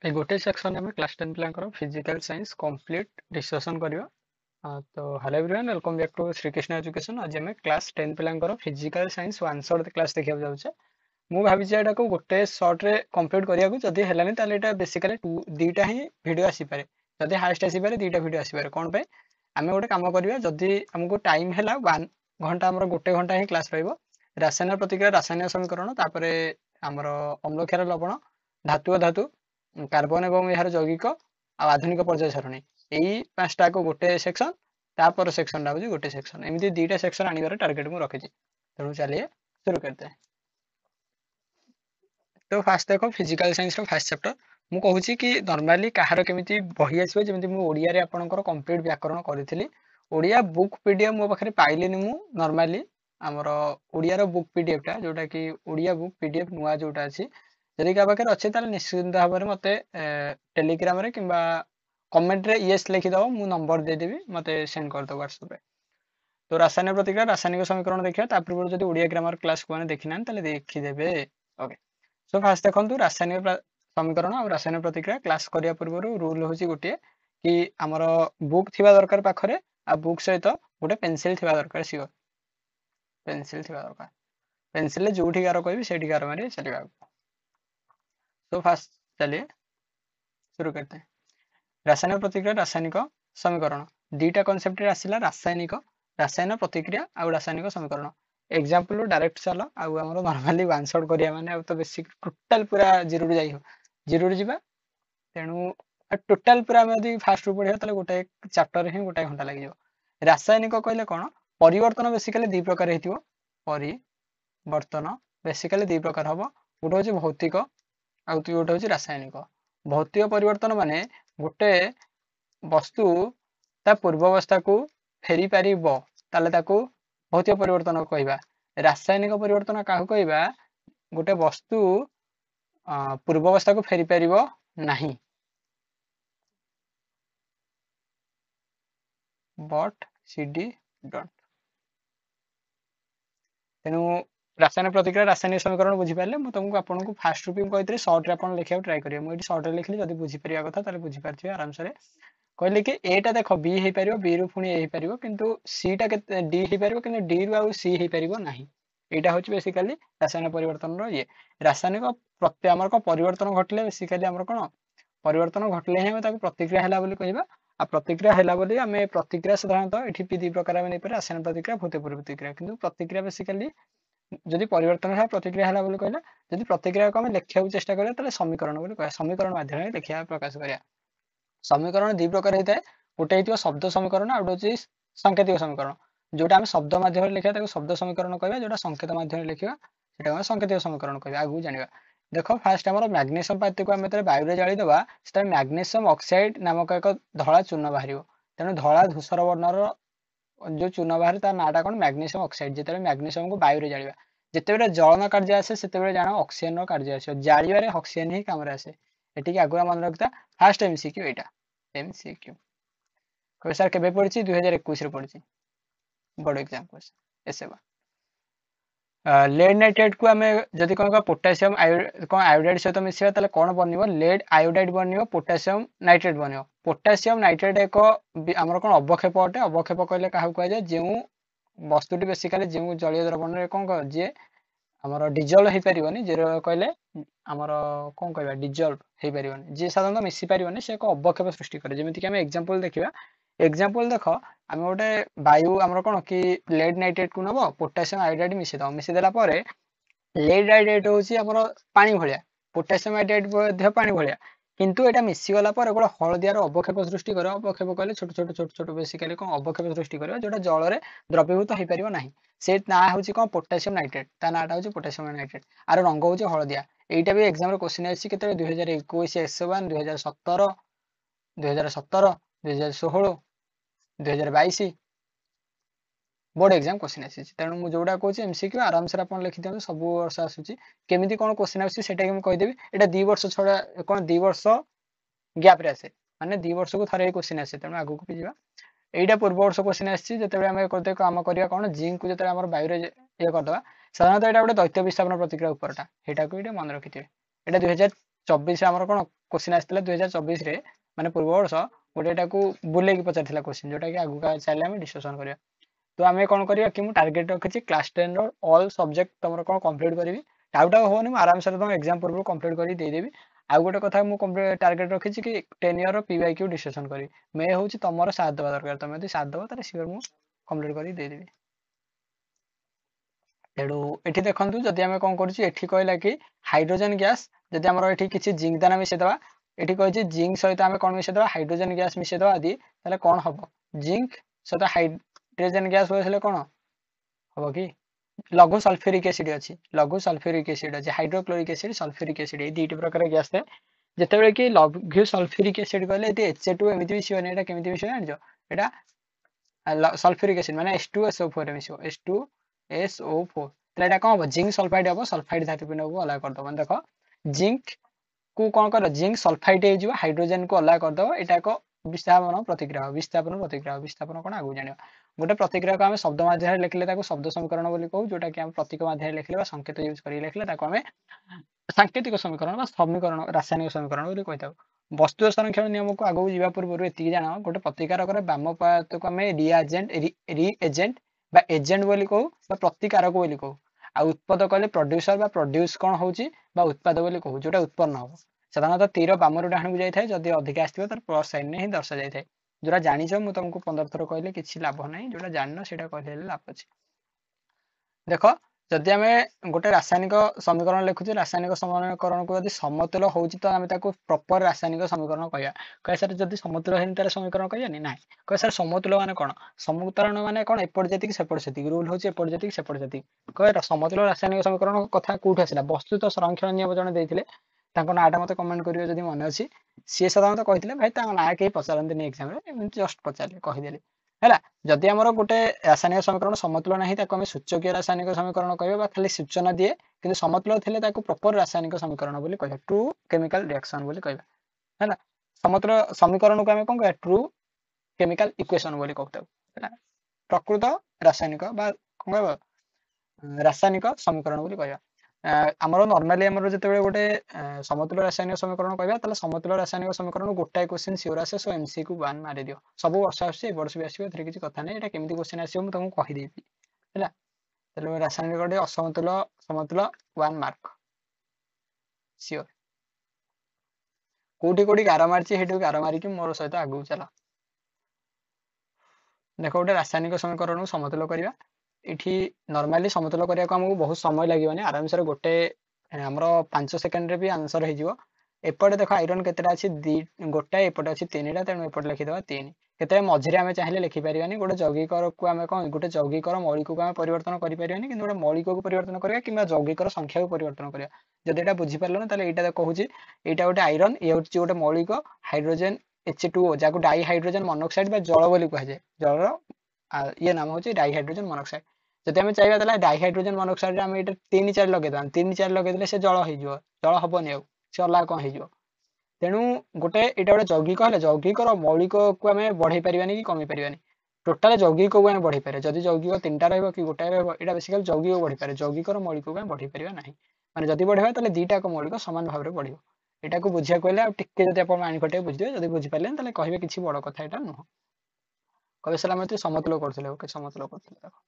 ए गोटे सेक्शन में क्लास 10 पिलांकर फिजिकल साइंस कंप्लीट डिस्कशन करियो। तो hello everyone, welcome back to Shri Krishna education. आज हमें क्लास 10 पिलांकर physical science one shot class देखा जाउछे। मु भाबी जे एटा को गोटे शॉट रे कंप्लीट करिया को जदी हेलानी ताले एटा बेसिकली दीटा ही वीडियो आसी पारे। जदी हाईएस्ट आसी पारे दीटा वीडियो आसी पारे। कोन पे आमे गोटे काम करिया, जदी हमको टाइम हेला 1 घंटा, हमर गोटे घंटा ही क्लास रहइबो। रासायनिक प्रतिक्रिया, रासायनिक समीकरण, तापरे हमर अम्ल क्षार लवण, धातु धातु, कार्बन एवं यार यौगिक आ आधुनिक पर्याय सारणी, यही पांचटा को गोटे सेक्शन, तापर सेक्शन हूँ गोटे सेक्शन, एमती दुईटा सेक्शन आनिबार टार्गेट मु रखी। तेणु चलिए शुरू करते हैं। तो फास्ट देखो फिजिकल साइंस रो फास्ट चैप्टर मु कहूची कि नॉर्मली कहार केमिति बही आसीबो, जेमिति मु ओडिया रे आपनकर कंप्लीट व्याकरण करथिली। ओडिया बुक पीडीएफ मो पाखरे पाइलेनी मु नॉर्मली हमर ओडिया रो बुक पीडीएफ टा, जोटा कि ओडिया बुक पीडीएफ नुआ जोटा अछि, जदि का पाखरे अछि ताले निश्चित भाव में मते टेलीग्राम रे किंबा कमेंट रे यस लिखि दबो, मु नंबर दे देबी, मते सेंड कर दो व्हाट्सएप रे। तो रासायनिक प्रतिक्रिया, रासायनिक समीकरण देखिया, तापर पूर्व जदि ओडिया ग्रामर क्लास को माने देखिनान ताले देखि देबे। ओके, सो फास्ट देखंतु रासायनिक समीकरण और रासायनिक प्रतिक्रिया क्लास करिया पूर्व रूल होची गोटे कि हमर बुक थिबा दरकार पाखरे, आ बुक सहित गोटे पेंसिल थिबा दरकार। सियोर पेंसिल थिबा दरकार। पेंसिल जोठी गार कहबी सेठी गार मारे चलिबा। तो फास्ट चलिए शुरू करते हैं। रासायनिक प्रतिक्रिया, रासायनिक समीकरण, दुईटा कॉन्सेप्ट रे आसिला, रासायनिक रासायनिक प्रतिक्रिया आ रासायनिक समीकरण। एग्जांपल डायरेक्ट चलो आउ हमर नॉर्मली वन शॉट करिया माने अब तो बेसिक टोटल पूरा जीरो रे जाई हो, जीरो रे जिबा। तेणु टोटल पूरा हम यदि फास्ट रू पढ़िया ताले गोटे चैप्टर ही गोटे घंटा लागि जो। रासायनिक कहले कोन, परिवर्तन बेसिकली दु प्रकार हेतिबो। परिवर्तन बेसिकली दु प्रकार हबो, गोटे होची भौतिक आ गोटे होची रासायनिक। भौतिक परिवर्तन माने गोटे वस्तु ता पूर्वावस्था को फेरी पारिबो ताले ताको भौतिक परिवर्तन कहबा। रासायनिक परिवर्तन काहू कहबा, गोटे वस्तु पूर्वावस्था को फेरी पारिबो नहीं। But CD dot. तेणु रासायनिक प्रतिक्रिया, रासायनिक समीकरण बुझी पारे मु तुमको आपन को फास्ट रूपी कहते शॉर्ट रे अपन लिखिया ट्राई करियो। मु एठी शॉर्ट रे लिखली, जदी बुझी परिया कथा ताले बुझी पारथिबे आराम से। कहले कि एटा देखो बी हे परिबो, बी रु पुनी ए हे परिबो, किंतु सी टा के डी हे परिबो, किंतु डी रु आ सी हे परिबो नाही। एटा होची बेसिकली रासायनिक परिवर्तन रो ये। रासायनिक प्रत्यय हमर को परिवर्तन घटले बेसिकली हमर कोन परिवर्तन घटले ही हम ताको प्रतिक्रिया हैला बोली कहबा। आ प्रतिक्रिया हैला बोली हमें प्रतिक्रिया साधारणतः एठी पी दी प्रकार में नै पर रासायनिक प्रतिक्रिया, भौतिक प्रतिक्रिया। किंतु प्रतिक्रिया बेसिकली जदि परिवर्तन है प्रतिक्रिया हैला बोली कहला, जदि प्रतिक्रिया को हम लेखिया चेष्टा करिया ताले समीकरण बोली कहया। समीकरण माध्यम रे लेखिया प्रकाश करिया। समीकरण दु प्रकार हेतै, गोटे हेतियो शब्द समीकरण आ गोटे होची सांकेतिक समीकरण। जोटा हम शब्द माध्यम रे लेखिया ताको शब्द समीकरण कहबा, जोटा संकेत माध्यम रे लेखिया सेटा हम सांकेतिक समीकरण कहबा। आगु जानिबा। देखो फास्ट हमर मैग्नीशियम पाती को हम तरे वायु रे जाली दबा, सेटा मैग्नीशियम ऑक्साइड नामक एक धळा चूर्ण बाहरियो। तेनु धळा धूसर वर्णर जो चूर्ण बाहर ता नाटा कोन मैग्नीशियम ऑक्साइड। जेते मैग्नीशियम को वायु रे जालिबा, जेते बेले जलन कार्य आसे सेते बेले जानो ऑक्सीजन रो कार्य आसे। जालिबा रे ऑक्सीजन ही काम रे आसे। एठी के आगुरा मन रखता फास्ट एमसीक्यू एटा। एमसीक्यू कोई सर केबे पढ़छि? 2021 रे पढ़छि। बड़ एग्जाम क्वेश्चन एसेबा। लेड नाइट्रेट को आमे जदि कहबा पोटेशियम आयोडाइड सहित मिसिबा ताले कोन बनिबो? लेड आयोडाइड बनिबो, पोटेशियम नाइट्रेट बनिबो। पोटेशियम नाइट्रेट एक हमर कोन अवक्षेप अटे। अवक्षेप कहले काहू कहै जे जेउ वस्तुटी बेसिकली जेउ जलीय द्रवण रे कोन कह जे हमर डिजोल्व हे परिबोनी, जे कहले हमर कोन कहबा डिजोल्व हे परिबोनी, जे साधारणतः मिसि परिबोनी, से एक अवक्षेप सृष्टि करे। जेमिति कि हम एग्जांपल देखिबा। एग्जांपल देखो आमे गोटे वायु हमर कोन कि लेड नाइट्रेट को नबो, पोटेशियम आयोडाइड मिसि दो। मिसि देला परे लेड आयोडाइड होची हमर पानी भलिया, पोटेशियम आयोडाइड मध्ये पानी भलिया, किंतु एटा मिसि गला परे गोटे हळदियार अवक्षेप सृष्टि करे। अवक्षेप कहले छोट छोट छोट छोट बेसिकली कोन अवक्षेप सृष्टि करे, जोटा जल रे द्रवीभूत हे परिबो नाही। से ना होची कोन पोटेशियम नाइट्रेट, ता नाटा होची पोटेशियम नाइट्रेट। आरो रंग होची हळदिया। एटा भी एग्जाम रे क्वेश्चन आछि केते 2021 एस1, 2017, 2017, 2016, 2022 बोर्ड एग्जाम क्वेश्चन आछि। तेणु मु जोडा कहूची एमसीक्यू आराम से अपन लिखि दियौ। सब वर्ष आसुची केमिति कोन क्वेश्चन आछि सेटा के हम कहि देबी। एटा 2 वर्ष छडा कोन 2 वर्ष गैप रे आसे, माने 2 वर्ष को थारे क्वेश्चन आसे। तेणु आगु को जिबा। एटा पूर्व वर्ष क्वेश्चन आछि जते हम करते काम करिया कोन जिंक को जते हमर वायु रे ये कर दबा। साधारणतः एटा गोटे दैत्य विस्थापन प्रतिक्रिया उपरटा, एटा को एटा मन रखिथिबे। एटा 2024 ଆମର କଣ क्वेश्चन आसितला 2024 रे माने पूर्व वर्ष गोटेटाकू बुले की पचार क्वेश्चन जोटा कि आगु चले आम डिस्कसन करिया तो आम कौन करिया कि मु टारगेट रखिछि क्लास 10 रो ऑल सब्जेक्ट तुमर कोन कंप्लीट करबी डाउट होनी मु आराम से तुम एग्जाम पूर्व कंप्लीट करी दे देबी आ गोटे कथा मु टारगेट रखिछि कि 10 ईयर रो पीवाईक्यू डिस्कसन करी मे होछि तमरो साथ देबा दरकार तमे यदि साथ देबो ताले सियोर मु कंप्लीट करी दे देबी तेडू एठी देखंतु जदि आमे कोन करछि एठी कहला कि हाइड्रोजन गैस जदि हमरो एठी किछि जिंक दाना मिसे दबा एठी कहछि जिंक सहित आमे कोन मिसे दबा हाइड्रोजन गैस मिसे दबा आदि ताले कोन हबो जिंक सहित हाइड्रोजन गैस होइसले कोन हबो कि लघु सल्फ्यूरिक एसिड अछि लघु सल्फ्यूरिक एसिड अछि hydrochloric acid sulphuric acid A दुईटी प्रकार गैस थे जेतेबेले कि लघु सल्फ्यूरिक एसिड कहले एटी H2 एमिति मिसियो एटा केमिति मिसियो जानजो एटा सल्फ्यूरिक एसिड माने H2SO4 रे मिसियो H2SO4 तले एटा कोन हबो जिंक सल्फाइड हबो सल्फाइड धातु पिंड को अलग कर दो माने देखो जिंक को कोन कर जिंक सल्फाइड हे जिवो हाइड्रोजन को अलग कर दो एटा को विस्थापन कोन आगु जानियो गोटे प्रतिक्रिया को आम शब्द माध्यम लिखले ताको शब्द समीकरण बोली कहू जोटा कि आम प्रतीक माध्यम लिखले बा संकेत यूज करी लिखले ताको आम सांकेतिक समीकरण बा समीकरण रासायनिक समीकरण बोली कहता वस्तु संरक्षण नियम को आगु जीवा पूर्व एति जान गोटे प्रतिकारक रे वाम पात को आम रिएजेंट बा एजेंट बोली कहू बा प्रतिकारक बोली कहू आ उत्पाद कहले प्रोड्यूसर बा प्रोड्यूस कोन होउची बा उत्पाद बोली कहू जोटा उत्पन्न हो साधारणतः तीर बामरु डाहण को जाय थाए जदि अधिक आस्थिबो तर प्लस साइन ने ही दर्शा जाय थाए जोरा जानिछ मु तुमको 15 थर कहले किछि लाभ नै जोटा जाननो सेटा कहले लाभ अछि देखो जदि आमे गोटे रासायनिक समीकरण लिखुचे रासायनिक समीकरण को यदि समतुल होउची तो आमे ताको प्रॉपर रासायनिक समीकरण कहया कहे सर जदि समतुल हेन तार समीकरण कहया नि नाही कहे सर समतुल माने कोन समतुलन माने कोन एपड जति कि सेपड सेति रूल होची एपड जति कि सेपड सेति कहे समतुल रासायनिक समीकरण कथा कोठ आसिला वस्तु तो संरक्षण नियम जने देथिले ताको नाटा मते कमेंट करियो जदि मन अछि सी साधारणतः कहिथिले भाई ता ना के पचारंती नि एग्जाम रे जस्ट पचारले कहि देले हैला जदि हमर गोटे रासायनिक समीकरण समतुल नाही ताको हम सूचकीय रासायनिक समीकरण कहबा बा खाली सूचना दिए किंतु समतुल थिले ताको प्रॉपर रासायनिक समीकरण बोली कहबा ट्रू केमिकल रिएक्शन बोली कहबा हैला समतुल समीकरण को हम कोन कहबा ट्रू केमिकल इक्वेशन बोली कहता हैला प्रकृत रासायनिक बा कोन कहबा रासायनिक समीकरण बोली कहबा आमर नॉर्मली आमर जते गोटे समतुल रासायनिक समीकरण कहबा तले समतुल रासायनिक समीकरण गोटाए क्वेश्चन सियोर आसे सो एमसीक्यू 1 मारि दियो सब वर्ष आसे वर्ष भी आसीबो एथरे किछि कथा नै एटा केमिति क्वेश्चन आसीबो मु तुमको कहि देबी हैला तले रासायनिक गोटे असमतुल समतुल 1 मार्क सियोर कोठी कोठी गार मारछि हेटु गार मारि कि मोर सहित आगु चला देखो गोटे रासायनिक समीकरण समतुल करिया इठी नॉर्मली समतुल करिया को हमहु बहुत समय लागिबनी आराम से गोटे हमरो 5 सेकंड रे भी आंसर हे जिवो एपटे देखो आयरन केतेटा अछि गोटा एपटे अछि 3 टा तेनु एपटे लिखि देबा 3 केते मझिरे हमें चाहिले लिखि परिबानी गोटे यौगिकर को हमें कोन गोटे यौगिकर मौलिक को हमें परिवर्तन करि परिबानी कि गोटे मौलिक को परिवर्तन करिया किबा यौगिकर संख्या को परिवर्तन करिया जदि एटा बुझि परलो न ताले एटा कहूची एटा गोटे आयरन ए होची गोटे मौलिक हाइड्रोजन H2O जाको डाई हाइड्रोजन मोनोक्साइड बा जल बोली कह जाय जल ये नाम होची डाई हाइड्रोजन मोनोक्साइड जदि हमें चाहिबा तला डाई हाइड्रोजन मोनोक्साइड हम एटा 3 4 लगे दान 3 4 लगे देले से जल हे जिवो जल हबोनी आ से अला कोन हे जिवो तेनु गोटे एटा गोटे यौगिक हले यौगिकर मौलिक को हमें बढ़ाई परिबानी कि कमी परिबानी टोटल यौगिक को हमें बढ़ाई पारे जदि यौगिक 3टा रहबो कि गोटाए रहबो एटा बेसिकली यौगिक बढ़ी पारे यौगिकर मौलिक को हमें बढ़ाई परिबा नाही माने जदि बढ़ाइबा तले दीटा को मौलिक समान भाव रे बढ़िबो एटा को बुझिया कहले आ टिके जदि अपन माइंड कटे बुझियो जदि बुझि पाले तले कहिबे किछि बड़ कथा एटा न कबे सला मते समतुल करथिले ओके समतुल करथिले देखो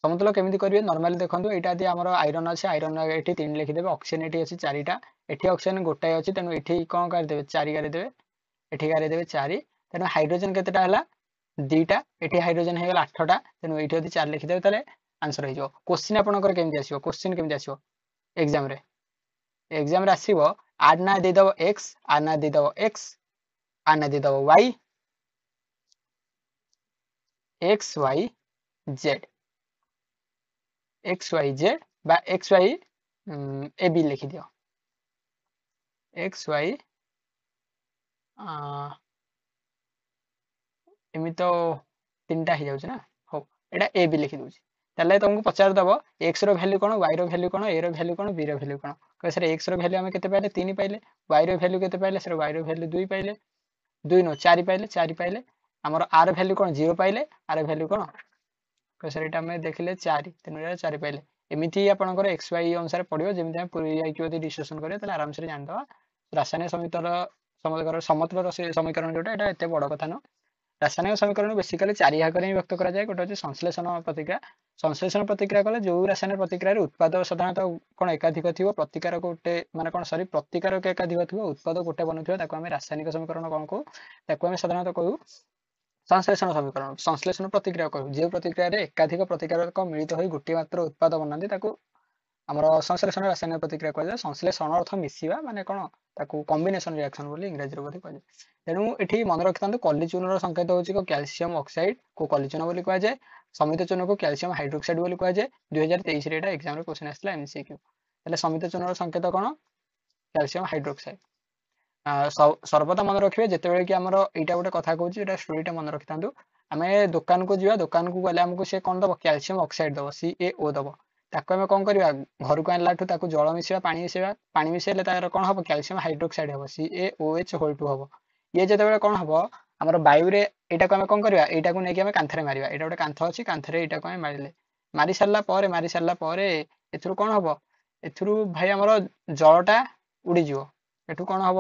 समतुल केमिति करिवे नॉर्मली देखंतु एटा दि हमर आयरन अछि आयरन एठी 3 लिखि देबे ऑक्सीजन एठी अछि 4टा एठी ऑक्सीजन गोटाए अछि तेनु एठी कोन कर देबे 4 गारे देबे एठी गारे देबे 4 तेनु हाइड्रोजन केतेटा हला 2टा एठी हाइड्रोजन हे गेला 8टा तेनु एठी यदि 4 लिखि देबे तले आंसर हे जो क्वेश्चन आपनकर केमिति आसीबो क्वेश्चन केमिति आसीबो एग्जाम रे आसीबो आर ना दे दबो x आर ना दे दबो x आर ना दे दबो y x y z X Y Z बा एक्स वाई ए बी लिखि दियो एक्स वाई एमि तो 3टा हे जाउछ ना हो एटा ए बी लिखि दोछि तले तुमको पचार दबो x रो वैल्यू कोन y रो वैल्यू कोन a रो वैल्यू कोन b रो वैल्यू कोन कह सर x रो वैल्यू हम केते पाइले 3 पाइले y रो वैल्यू केते पाइले सर y रो वैल्यू 2 पाइले 2 नो 4 पाइले हमर r वैल्यू कोन 0 पाइले r वैल्यू कोन कह सर एटा हम देखिले 4 तेनु 4 पाइले एमिति आपनकर xy अनुसार पडियो जेमिति हम पूरी आइक्यू यदि डिस्कशन करे तले आराम से जान दवा ରାସାୟନିକ ସମତଳ ସମୀକରଣ ଯୋଉଟା ଏଟା ଏତେ ବଡ କଥା ନୁହଁ। ରାସାୟନିକ ସମୀକରଣ ବେସିକାଲି 4 ଭାଗରେ ହିଁ ବ୍ୟକ୍ତ କରାଯାଏ। ଗୋଟେ ହଉଛି ସଂଶ୍ଲେଷଣ ପ୍ରତିକ୍ରିୟା। ସଂଶ୍ଲେଷଣ ପ୍ରତିକ୍ରିୟା କଲେ ଯୋଉ ରାସାୟନିକ ପ୍ରତିକ୍ରିୟାରେ ଉତ୍ପାଦ ସାଧାରଣତଃ କଣ ଏକାଧିକ ଥିବ, ପ୍ରତିକାର ଗୋଟେ ମାନେ କଣ ସରି ପ୍ରତିକାରକ ଏକାଧିକ ଥିବ, ଉତ୍ପାଦ ଗୋଟେ ବନୁଥିବ, ତାକୁ ଆମେ ରାସାୟନିକ ସମୀକରଣ କଣ କହୁ? ତାକୁ ଆମେ ସାଧାରଣତଃ କହୁ ସଂଶ୍ଲେଷଣ ସମୀକରଣ। ସଂଶ୍ଲେଷଣ ପ୍ରତିକ୍ରିୟା କହିବୁ ଯେଉଁ ପ୍ରତିକ୍ରିୟାରେ ଏକାଧିକ ପ୍ରତିକାରକ ମିଳିତ ହୋଇ ଗୋଟିଏ ମାତ୍ର ଉତ୍ପାଦ ବନାନ୍ତି ତାକୁ ଆମର ସଂଶ୍ଲେଷଣ ରାସାୟନିକ ପ୍ରତିକ୍ରିୟା କୁହାଯାଏ। ସଂଶ୍ଲେଷଣ ଅର୍ଥ ମିଶିବା, ମାନେ କଣ ତାକୁ କମ୍ବିନେସନ ରିଆକ୍ସନ ବୋଲି ଇଂରାଜୀରେ ବୋଧେ କୁହାଯାଏ। ତେଣୁ ଏଠି ମନେ ରଖିଥାନ୍ତୁ କଲି ଚୂନର ସଂକେତ ହେଉଛି କ୍ୟାଲସିୟମ ଅକ୍ସାଇଡ କୁ କଲି ଚୂନ ବୋଲି କୁହାଯାଏ। ସମିତ ଚୂନକୁ କ୍ୟାଲସିୟମ ହାଇଡ୍ରୋକ୍ସାଇଡ ବୋଲି କୁହାଯାଏ। 2023 ରେ ଏଟା ଏକ୍ସାମ ରେ କ୍ୱେଶ୍ଚନ ଆସିଥିଲା MCQ। ତାହେଲେ ସମିତ ଚୂନର ସଂକେତ କଣ? କ୍ୟାଲସିୟମ ହାଇଡ୍ରୋକ୍ସାଇଡ। ସର୍ବଦା ମନେ ରଖିବେ ଯେତେବେଳେ କି ଆମର ଏଇଟା ଗୋଟେ କଥା କହୁଛି, ଏଇଟା ଷ୍ଟୋରିଟା ମନେ ରଖିଥାନ୍ତୁ। ଆମେ ଦୋକାନକୁ ଯିବା, ଦୋକାନକୁ ଗଲେ ଆମକୁ ସେ କଣ ଦବ? କ୍ୟାଲସିୟମ ଅକ୍ସାଇଡ ଦବ, CaO ଦବ। ତାକୁ ଆମେ କଣ କରିବା? ଘରକୁ ଆଣିଲାଠୁ ତାକୁ ଜଳ ମିଶେଇବା, ପାଣି ମିଶେଇବା। ପାଣି ମିଶେଇଲେ ତାର କଣ ହବ? କ୍ୟାଲସିୟମ ହାଇଡ୍ରୋକ୍ସାଇଡ ହବ, CaOH2 ହବ। ଇଏ ଯେତେବେଳେ କଣ ହବ ଆମର ବାୟୁରେ, ଏଇଟାକୁ ଆମେ କଣ କରିବା? ଏଇଟାକୁ ନେଇକି ଆମେ କାନ୍ଥରେ ମାରିବା। ଏଇଟା ଗୋଟେ କାନ୍ଥ ଅଛି, କାନ୍ଥରେ ଏଇଟାକୁ ଆମେ ମାରିଲେ, ମାରି ସାରିଲା ପରେ ଏଥିରୁ କଣ ହବ? ଏଥିରୁ ଭାଇ ଆମର ଜଳଟା ଉଡିଯିବ। ଏଠୁ କଣ ହବ?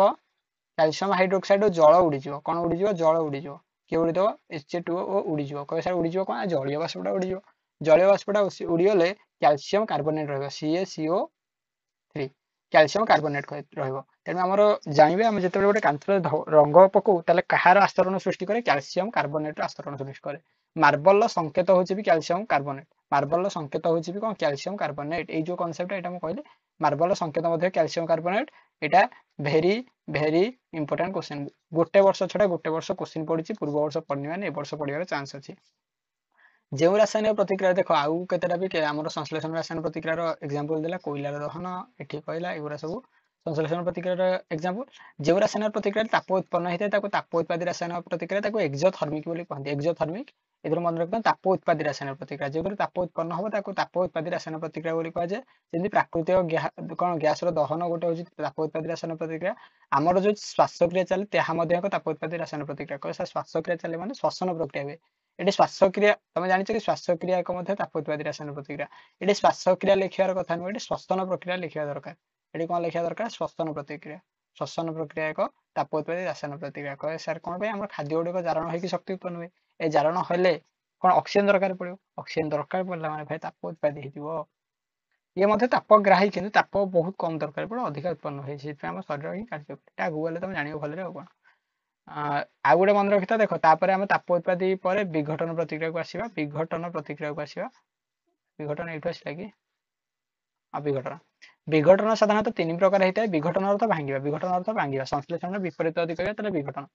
କ୍ୟାଲସିୟମ ହାଇଡ୍ରୋକ୍ସାଇଡ ଜଳ ଉଡିଯିବ। କଣ ଉଡିଯିବ? ଜଳ ଉଡିଯିବ। କିଏ ଉଡିଦବ? H2O ଉଡିଯିବ। କହିବେ ସାର୍ ଉଡିଯିବ କଣ? ଜଳୀୟ ବାଷ୍ପଟା ଉଡିଯିବ। ଜଳୀୟ ବାଷ୍ପଟା ଉଡିଗଲେ କ୍ୟାଲସିୟମ କାର୍ବୋନେଟ ରହିବ, CaCO3, କ୍ୟାଲସିୟମ କାର୍ବୋନେଟ ରହିବ। ତେଣୁ ଆମର ଜାଣିବେ, ଆମେ ଯେତେବେଳେ ଗୋଟେ କାନ୍ଥରେ ରଙ୍ଗ ପକଉ ତାହେଲେ କାହାର ଆସ୍ତରଣ ସୃଷ୍ଟି କରେ? କ୍ୟାଲସିୟମ କାର୍ବୋନେଟର ଆସ୍ତରଣ ସୃଷ୍ଟି କରେ। ମାର୍ବଲର ସଂକେତ ହେଉଛି ବି କ୍ୟାଲସିୟମ କାର୍ବୋନେଟ। ମାର୍ବଲର ସଂକେତ ହେଉଛି ବି କଣ? Calcium carbonate. ଏଇ ଯୋଉ କନସେପ୍ଟ ଏଇଟା ମୁଁ କହିଲି, ମାର୍ବଲର ସଂକେତ ମଧ୍ୟ କ୍ୟାଲସିୟମ କାର୍ବୋନେଟ। ଏଇଟା ଭେରି ଭେରି ଇମ୍ପୋର୍ଟାଣ୍ଟ କ୍ୱେଶ୍ଚନ। ଗୋଟେ ବର୍ଷ ଛଡା ଗୋଟେ ବର୍ଷ କ୍ୱେଶ୍ଚନ ପଡିଛି, ପୂର୍ବ ବର୍ଷ ପଡିନି, ମାନେ ଏ ବର୍ଷ ପଡିବାର ଚାନ୍ସ ଅଛି। ଯେଉଁ ରାସାୟନିକ ପ୍ରତିକ୍ରିୟା ଦେଖ ଆଉ କେତେଟା ବି ଆମର ସଂଶ୍ଲେଷଣ ରାସାୟନିକ ପ୍ରତିକ୍ରିୟାର ଏକ୍ସାମ୍ପଲ ଦେଲା, କୋଇଲାର ଦହନ ଏଠି କହିଲା, ଏଗୁରା ସବୁ ସଂଶ୍ଲେଷଣ ପ୍ରତିକ୍ରିୟାର ଏକ୍ସାମ୍ପଲ। ଯେଉଁ ରାସାୟନିକ ପ୍ରତିକ୍ରିୟାରେ ତାପ ଉତ୍ପନ୍ନ ହେଇଥାଏ ତାକୁ ତାପ ଉତ୍ପାଦୀ ରାସାୟନିକ ପ୍ରତିକ୍ରିୟା, ତାକୁ ଏକ୍ସୋଥର୍ମିକ ବୋଲି କହନ୍ତି। ଏକ୍ସୋଥର୍ମିକ, ଏଥିରୁ ମନେ ରଖିଥାନ୍ତୁ ତାପ ଉତ୍ପାଦୀ ରାସାୟନିକ ପ୍ରତିକ୍ରିୟା। ଯେଉଁଥିରେ ତାପ ଉତ୍ପନ୍ନ ହବ ତାକୁ ତାପ ଉତ୍ପାଦୀ ରାସାୟନିକ ପ୍ରତିକ୍ରିୟା ବୋଲି କୁହାଯାଏ। ଯେମିତି ପ୍ରାକୃତିକ କଣ ଗ୍ୟାସର ଦହନ ଗୋଟେ ହଉଛି ତାପ ଉତ୍ପାଦୀ ରାସାୟନିକ ପ୍ରତିକ୍ରିୟା। ଆମର ଯୋଉ ଶ୍ୱାସକ୍ରିୟା ଚାଲେ ତାହା ମଧ୍ୟ ଏକ ତାପ ଉତ୍ପାଦୀ ରାସାୟନିକ ପ୍ରତିକ୍ରିୟା। କହିଲେ ସାର୍ ଶ୍ୱାସକ୍ରିୟା ଚାଲେ ମାନେ ଶ୍ଵସନ ପ୍ରକ୍ରିୟା ହୁଏ। ଏଠି ଶ୍ୱାସକ୍ରିୟା, ତମେ ଜାଣିଛ କି ଶ୍ୱାସକ୍ରିୟା ଏକ ମଧ୍ୟ ତାପ ଉତ୍ପାଦୀ ରାସାୟନିକ ପ୍ରତିକ୍ରିୟା। ଏଠି ଶ୍ୱାସକ୍ରିୟା ଲେଖିବାର କଥା ନୁହେଁ, ଏଠି ଶ୍ଵସନ ପ୍ରକ୍ରିୟା ଲେଖିବା ଦରକାର। ଏଠି କଣ ଲେଖିବା ଦରକାର? ଶ୍ଵସନ ପ୍ରତିକ୍ରିୟା। ଶ୍ଵସନ ପ୍ରକ୍ରିୟା ଏକ ତାପ ଉତ୍ପାଦୀ ରାସାୟନିକ ପ୍ରତିକ୍ରିୟା। କହିଲେ ସାର୍ କଣ ପାଇଁ? ଆମର ଖାଦ୍ୟ ଗୁଡିକ ଜାରଣ ହେଇକି ଶକ୍ତି ଉତ୍ପନ୍ନ ହୁଏ। ଏ ଜାରଣ ହେଲେ କଣ ଅକ୍ସିଜେନ ଦରକାର ପଡିବ। ଅକ୍ସିଜେନ ଦରକାର ପଡିଲା ମାନେ ଭାଇ ତାପ ଉତ୍ପାଦୀ ହେଇଯିବ। ଇଏ ମଧ୍ୟ ତାପଗ୍ରାହୀ, କିନ୍ତୁ ତାପ ବହୁତ କମ ଦରକାର ପଡେ, ଅଧିକା ଉତ୍ପନ୍ନ ହୁଏ। ସେଥିପାଇଁ ଆମ ଶରୀର ହିଁ କାର୍ଯ୍ୟ କରେ। ଏଟା ଆଗକୁ ଗଲେ ତମେ ଜାଣିବ ଭଲରେ। ଆଉ କଣ ଆଉ ଗୋଟେ ମନେ ରଖିଥା, ଦେଖ ତାପରେ ଆମେ ତାପ ଉତ୍ପାଦୀ ପରେ ବିଘଟନ ପ୍ରତିକ୍ରିୟାକୁ ଆସିବା। ବିଘଟନ ପ୍ରତିକ୍ରିୟାକୁ ଆସିବା। ବିଘଟନ ଏଇଠୁ ଆସିଲା କି? ବିଘଟନ ସାଧାରଣତଃ 3 ପ୍ରକାର ହେଇଥାଏ। ବିଘଟନ ଅର୍ଥ ଭାଙ୍ଗିବା। ବିଘଟନ ଅର୍ଥ ଭାଙ୍ଗିବା। ସଂଶ୍ଲେଷଣର ବିପରୀତ ଯଦି କହିବା ତାହେଲେ ବିଘଟନ।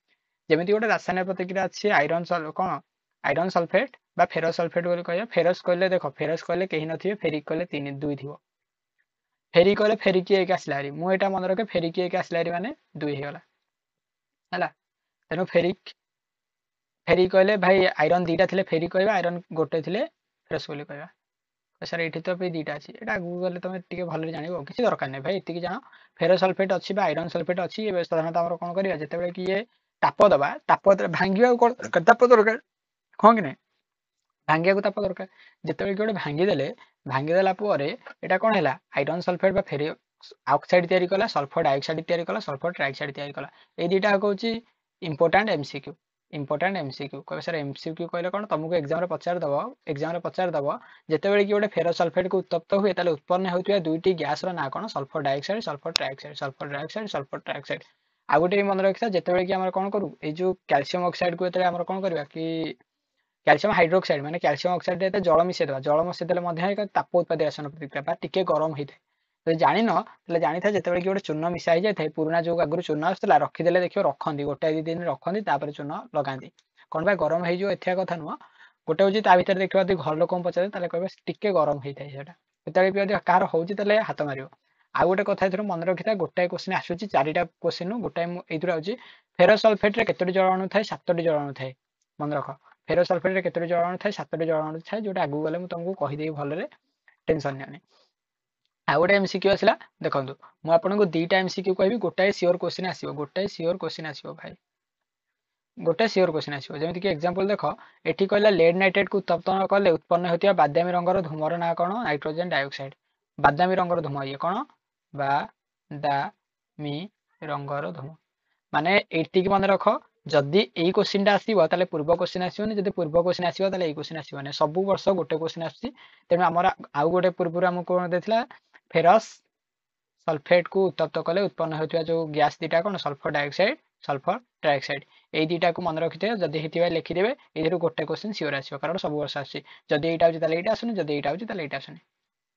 ଯେମିତି ଗୋଟେ ରାସାୟନିକ ପ୍ରତିକ୍ରିୟା ଅଛି, ଆଇରନ୍ ସଲଫେଟ ବା ଫେରସ ସଲଫେଟ ବୋଲି କହିବା। ଫେରସ କହିଲେ ଦେଖ, ଫେରସ କହିଲେ କେହି ନଥିବେ, ଫେରିକ କହିଲେ 2 ଥିବ। ଫେରିକ କହିଲେ ଫେରିକି 1 ଆସିଲା ହାରି। ମୁଁ ଏଇଟା ମନେ ରଖେ, ଫେରିକି 1 ଆସିଲା ହାରି ମାନେ 2 ହେଇଗଲା ହେଲା। ତେଣୁ ଫେରିକ କହିଲେ ଭାଇ ଆଇରନ୍ 2ଟା ଥିଲେ ଫେରିକ କହିବା, ଆଇରନ୍ 1 ଥିଲେ ଫେରସ ବୋଲି କହିବା। ସାର୍ ଏଠି ତ 2ଟା ଅଛି, ଏଟା ଆଗକୁ ଗଲେ ତମେ ଟିକେ ଭଲରେ ଜାଣିବ। କିଛି ଦରକାର ନାହିଁ ଭାଇ, ଏତିକି ଜାଣ ଫେରସ ସଲଫେଟ ଅଛି ବା ଆଇରନ୍ ସଲଫେଟ ଅଛି। ସାଧାରଣତଃ ଆମର କଣ କରିବା? ଯେତେବେଳେ କି ଇଏ ତାପ ଦବା, ତାପ ଭାଙ୍ଗିବାକୁ କଣ ତାପ ଦରକାର, ହଁ କି ନାହିଁ? ଭାଙ୍ଗିବାକୁ ତାପ ଦରକାର। ଯେତେବେଳେ କି ଗୋଟେ ଭାଙ୍ଗିଦେଲା ପରେ ଏଇଟା କଣ ହେଲା? ଆଇରନ୍ ସଲଫେଟ ବା ଫେରିକ ଅକ୍ସାଇଡ ତିଆରି କଲା, ସଲଫର ଡାଇଅକ୍ସାଇଡ ତିଆରି କଲା, ସଲଫର ଟ୍ରାଇଅକ୍ସାଇଡ ତିଆରି କଲା। ଏଇ ଦିଟା ହଉଛି ଇମ୍ପୋର୍ଟାଣ୍ଟ MCQ। କହିବେ ସାର୍ MCQ କହିଲେ କଣ? ତମକୁ ଏକ୍ସାମରେ ପଚାରିଦବ ଯେତେବେଳେ କି ଗୋଟେ ଫେରସ ସଲଫେଟକୁ ଉତ୍ତପ୍ତ ହୁଏ ତାହେଲେ ଉତ୍ପନ୍ନ ହେଉଥିବା 2ଟି ଗ୍ୟାସର ନାଁ କଣ? Sulphur dioxide, sulphur trioxide, sulphur dioxide, sulphur trioxide. ଆଉ ଗୋଟେ ବି ମନେ ରଖିଥା, ଯେତେବେଳେ କି ଆମର କଣ କରୁ, ଏଇ ଯୋଉ କ୍ୟାଲସିୟମ ଅକ୍ସାଇଡକୁ ଯେତେବେଳେ ଆମର କଣ କରିବା କି କ୍ୟାଲସିୟମ ହାଇଡ୍ରୋକ୍ସାଇଡ ମାନେ କ୍ୟାଲସିୟମ ଅକ୍ସାଇଡ ଯେତେ ଜଳ ମିଶେଇଦେବା, ଜଳ ମିଶେଇଦେଲେ ମଧ୍ୟ ଏକ ତାପ ଉତ୍ପାଦୀ ରାସାୟନିକ ପ୍ରତିକ୍ରିୟା ବା ଟିକେ ଗରମ ହେଇଥାଏ। ଯଦି ଜାଣିନ ତାହେଲେ ଜାଣିଥାଏ, ଯେତେବେଳେ କି ଗୋଟେ ଚୂନ ମିଶା ହେଇଯାଇଥାଏ, ପୁରୁଣା ଯୋଉ ଆଗରୁ ଚୂନ ଆସୁଥିଲା ରଖିଦେଲେ ଦେଖିବ ରଖନ୍ତି, 1-2 ଦିନ ରଖନ୍ତି, ତାପରେ ଚୂନ ଲଗାନ୍ତି। କଣ ପାଇଁ ଗରମ ହେଇଯିବ ଏଥିଆ କଥା ନୁହଁ। ଗୋଟେ ହଉଛି ତା ଭିତରେ ଦେଖିବା, ଯଦି ଘର ଲୋକଙ୍କୁ ପଚାରେ ତାହେଲେ କହିବେ ଟିକେ ଗରମ ହେଇଥାଏ ସେଟା। ଯେତେବେଳେ ବି ଯଦି କାହାର ହଉଛି ତାହେଲେ ହାତ ମାରିବ। ଆଉ ଗୋଟେ କଥା ଏଥିରୁ ମନେ ରଖିଥାଏ, ଗୋଟାଏ କ୍ୱେଶ୍ଚିନ୍ ଆସୁଛି, 4ଟା କ୍ୱେଶ୍ଚିନ୍ ଗୋଟାଏ ଏଇଥିରୁ ଆଉଛି। ଫେରସ ସଲଫେଟରେ କେତୋଟି ଜଳ ଅଣୁ ଥାଏ? 7ଟି ଜଳ ଅଣୁ ଥାଏ। ମନେ ରଖ, ଫେରସ ସଲଫେଟରେ କେତୋଟି ଜଳ ଅଣୁ ଥାଏ? 7ଟି ଜଳ ଅଣୁ ଥାଏ, ଯୋଉଟା ଆଗକୁ ଗଲେ ମୁଁ ତମକୁ କହିଦେବି ଭଲରେ, ଟେନସନ ନିଅନି। ଆଉ ଗୋଟେ MCQ ଆସିଲା, ଦେଖନ୍ତୁ ମୁଁ ଆପଣଙ୍କୁ 2ଟା MCQ କହିବି, ଗୋଟାଏ ସିଓର କ୍ୱେଶ୍ଚିନ୍ ଆସିବ। ଭାଇ ଗୋଟେ ସିଓର କ୍ୱେଶ୍ଚିନ୍ ଆସିବ। ଯେମିତି କି ଏକ୍ସାମ୍ପଲ ଦେଖ, ଏଠି କହିଲା ଲେଡ୍ ନାଇଟ୍ରେଟକୁ ଉତ୍ତପ୍ତ କଲେ ଉତ୍ପନ୍ନ ହେଉଥିବା ବାଦାମୀ ରଙ୍ଗର ଧୂମର ନାଁ କଣ? Nitrogen dioxide. ବାଦାମୀ ରଙ୍ଗର ଧୂମ, ଇଏ କଣ? ବାଦାମୀ रंगर धूम माने एटिक मन रख जदि एई क्वेश्चन टा आसीबो ताले पूर्व क्वेश्चन आसीबोनी जदि पूर्व क्वेश्चन आसीबो ताले एई क्वेश्चन आसीबोनी सब वर्ष गोटे क्वेश्चन आसी तेनु हमर आउ गोटे पूर्व हमको कोन देथिला फेरस सल्फेट को उत्तप्त कले उत्पन्न होतिबा जो गैस दीटा कोन सल्फर डाइऑक्साइड एई दीटा को मन रखिते जदि हेतिबा लिखि देबे एदिरु गोटे क्वेश्चन सियोर आसीबो कारण सब वर्ष आसी जदि एटा होची ताले एटा आसुनी जदि एटा होची ताले एटा आसुनी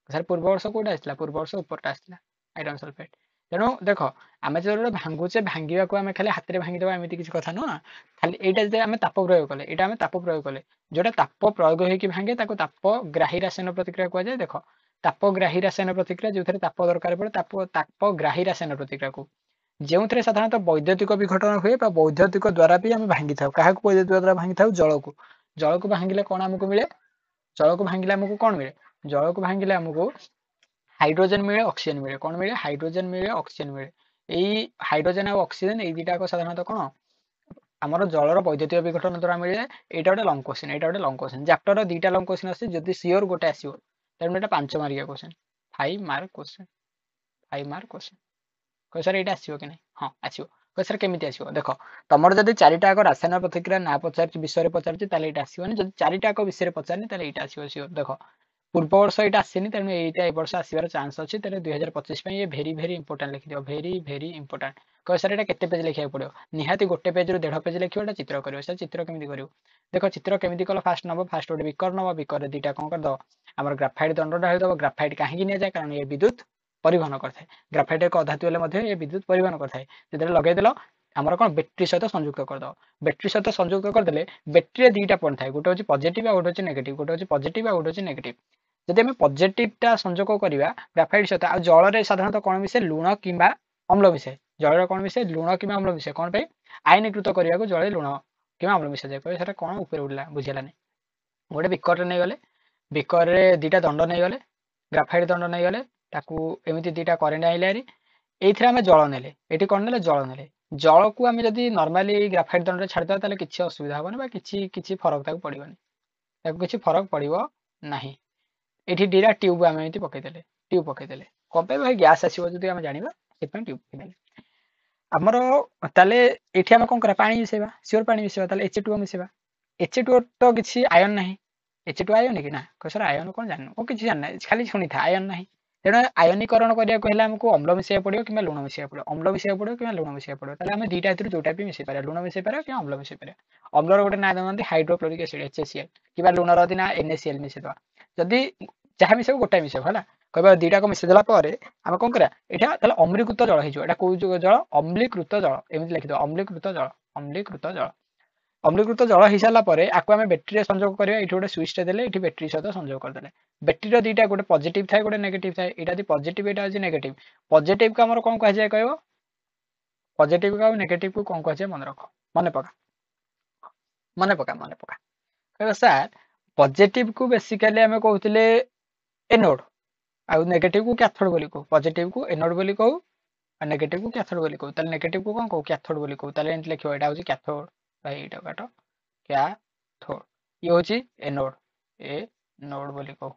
सर पूर्व वर्ष कोटा आसला पूर्व वर्ष ऊपरटा आसला आयरन सल्फेट तेणु देख आम जो भांगुचे भांगा को आम खाली हाथ में भांगीदेवा एमती किसी कथा नुह खाली यहाँ आम ताप प्रयोग कले यहाँ आम ताप प्रयोग कले जोटा ताप प्रयोग होगी भांगे तापग्राही रासायन प्रतिक्रिया कहुए देख तापग्राही रासायन प्रतिक्रिया जो ताप दरकार पड़े तापग्राही रासायन प्रतिक्रिया को जो थे साधारणतः वैद्युतिक विघटन हुए वैद्युतिक द्वारा भी आम भांगी था क्या वैद्युतिक द्वारा भांगी था जल को भांगिले कौन आमको मिले जल को भांगिले आमको कौन मिले जल को भांगिले आमको हाइड्रोजन मिले ऑक्सीजन मिले कौन मिले हाइड्रोजन मिले ऑक्सीजन मिले यही हाइड्रोजन और ऑक्सीजन ये दुटा साधारणतः कौन आमर जलर वैद्युतिक विघटन द्वारा मिले यहाँ गोटे लंग क्वेश्चन चैप्टर दुटा लंग क्वेश्चन आसे जदि सियोर गोटे आसो तेणु यहाँ 5 मार्किया क्वेश्चन 5 मार्क क्वेश्चन कह सर ये आसो कि नहीं हाँ आसो कह सर केमी आसो देख तुम जब 4टा रासायन प्रतिक्रिया ना पचार विषय पचार आसोनी जब 4टा विषय पचारनी ये आसो सियोर देख पूर्व वर्ष ये आसनी तेणु ये वर्ष आसवर चान्स अच्छी तेरे 2025 ये भेरी भेरी इंपोर्टाट लिखिद भेरी इंपोर्टाट कह सर ये केते पेज लिखा पड़ो निहाती गोटे पेज रु 1.5 पेज लिखा चित्र कर सर चित्र केमी कर देख चित्र केमी कल फास्ट नब फास्ट गोटे बिकर नब बिकर दुटा कौन करद आम ग्राफाइट दंड ढाईदब ग्राफाइट कहीं नि जाए कारण ये विद्युत परिवहन करता ग्राफाइट एक अधातु ये विद्युत परिवहन करता है लगेदेल आमर कौन बैटेरी सहित संयुक्त करदे बैटेरी सहित संयुक्त करदे बैटेरी दुटा पॉइंट थाए गोटे हूँ पॉजिटिव और गोटे नेगेटिव गोटे हूँ पॉजिटिव और गोटे नेगेटिव जदि आम पॉजिटिवटा संजोग करवा ग्राफाइट सहित आ जल साधारणतः कौन मिसे लुण कि अम्ल मिसे जल कौन मिसे लुण कि अम्ल मिसे कौन पे आयनीकृत करने को जल लुण कि अम्ल मिसा जाए कहे सर कौन ऊपर उड़ला बुझेलानी गोटे बिकर नहीं गले बिकर दुटा दंड नहीं गले ग्राफाइट दंड नहीं गले एमती दुटा करेन्ट आइले ये आम जल ने ये कौन ने जल ने जल को आम जब नर्माली ग्राफाइट दंड छाड़ीदा ताले किसी असुविधा हेनी किसी फरक पड़ोनी किसी फरक पड़ो ना ये दीटा ट्यूब आम एमती पकईदे ट्यूब पकईदे कौन पे भाई गैस आसो जो आम जाना से ट्यूब पकईदे आमर ताले ये आम कौन करा पानी मिसेबा सियोर पानी मिसेबा ताले H2O मिसेबा H2O तो किसी आयन ना H2O आयन कि ना कह सर आयन कौन जान वो किसी जानना खाली शुणी था आयन ना तेणु आयनीकरण करने आमको अम्ल मिसेबा पड़ो कि लुण मिसेबा पड़ो अम्ल मिसेबा पड़ो कि लुण मिसेबा पड़ो ताले आम दुटा भर जोटा भी मिसे पारे लुण मिसे पारे कि अम्ल मिसे पारे अम्लर गोटे ना देते हाइड्रोक्लोरिक एसिड HCl कि लुणर यदि ना NaCl मिसेदा जदि जहाँ मिसेब गोटाए मिसेब है कह दुटा को मिसेदेला आम कौन करा यहाँ अम्लीकृत जल हो कौ जल अम्लीकृत जल एमती लिखिद अम्लीकृत जल अम्लीकृत जल अम्लीकृत जल हो सारापर आपको आम बैटेरी संजोग करा ये गोटे स्विच देले ये बैटेरी सहित संजोग करदे बैटेरी दुटा गोटे पॉजिटिव थाए गोटे नेगेटिव थाए यहाँ पॉजिटिव यहाँ हूँ नेगेटिव पॉजिटिव को आम कौन कहुए कह पॉजिटिव को नेगेटिव को कौन कहुए मन रख मन पका कह सर पॉजिटिव को बेसिकली आम कहते एनोड आउ नेगेटिव को कैथोड बोली कहू पॉजिटिव को एनोड बोली कहू और नेगेटिव को कैथोड बोली कहू ताले नेगेटिव को कौन कहू कैथोड बोली कहू ताले एंत लिखियो एटा होची कैथोड भाई एटा काट कैथोड ये होची एनोड ए नोड बोली कहू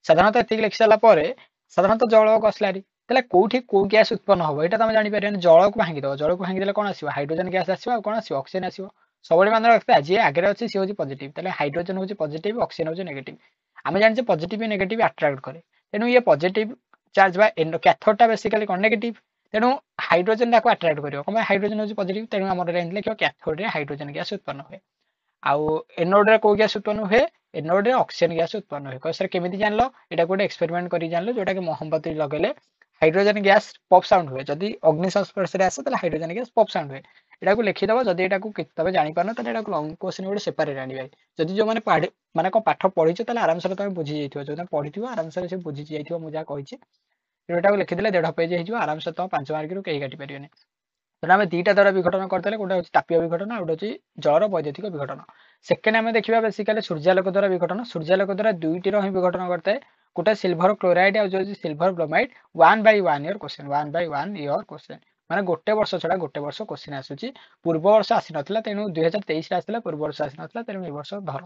साधारणतः एतिक लिखि साला परे साधारणतः जल को आसलारी ताले कोठी को गैस उत्पन्न होबो एटा तमे जानि परियन जल को भांगी दो जल को भांगी देले कोन आसीबो हाइड्रोजन गैस आसीबो आ कोन आसीबो ऑक्सीजन आसीबो सबले मान रखता जे आगे अछि से होची पॉजिटिव ताले हाइड्रोजन होची पॉजिटिव ऑक्सीजन होची नेगेटिव आमे जानि पॉजिटिव नेगेटिव अट्रैक्ट करे तेणु ये पॉजिटिव चार्ज बा कैथोडटा बेसिकली कौन नेगेटिव तेणु हाइड्रोजन टाक अट्रैक्ट करियो कम हाइड्रोजन होची पॉजिटिव तेणु हमर रेंज लिखियो कैथोड रे हाइड्रोजन गैस उत्पन्न हुए आउ एनोड रे को गैस उत्पन्न हुए एनोड रे ऑक्सीजन गैस उत्पन्न हुए कह सर केमिति जानलो एटा गोटे एक्सपेरिमेंट करी जानलो जोटा कि मोमबत्ती लगेले हाइड्रोजन गैस पॉप साउंड हुए जदि अग्नि संस्पर्श रे आसे ताले हाइड्रोजन गैस पॉप साउंड हुए एटा को लिखि दबो जदि एटा को तबे जानि पारनो ताले एटा को लॉन्ग क्वेश्चन गोटे सेपरेट आनी भाई जदि जो माने पढ़े माने को पाठ पढिछ ताले आराम से तमे बुझी जाइथिबो जो तमे पढिथिबो आराम से बुझी जाइथिबो मु जा कहिछि एटा को लिखि देले 1.5 पेज हिजो आराम से तम 5 मार्क रु कहि काटि परियोनी तेणु आम दुटा द्वारा विघटन करते गोटे हूँ तापीय विघटन आ गोटे जलर वैद्युतिक विघटन सेकेंड आम देखा बेसिकली सूर्यालोक द्वारा विघटन सूर्यालोक द्वारा दुईटी ही विघटन करते हैं गोटे सिल्भर क्लोराइड और जो silver bromide 1/1 year question 1/1 year question माने गोटे वर्ष छड़ा गोटे वर्ष क्वेश्चन आसूची पूर्व वर्ष आसी नथिला तेणु 2023 आसला पूर्व वर्ष आसी नथिला तेणु ए वर्ष धर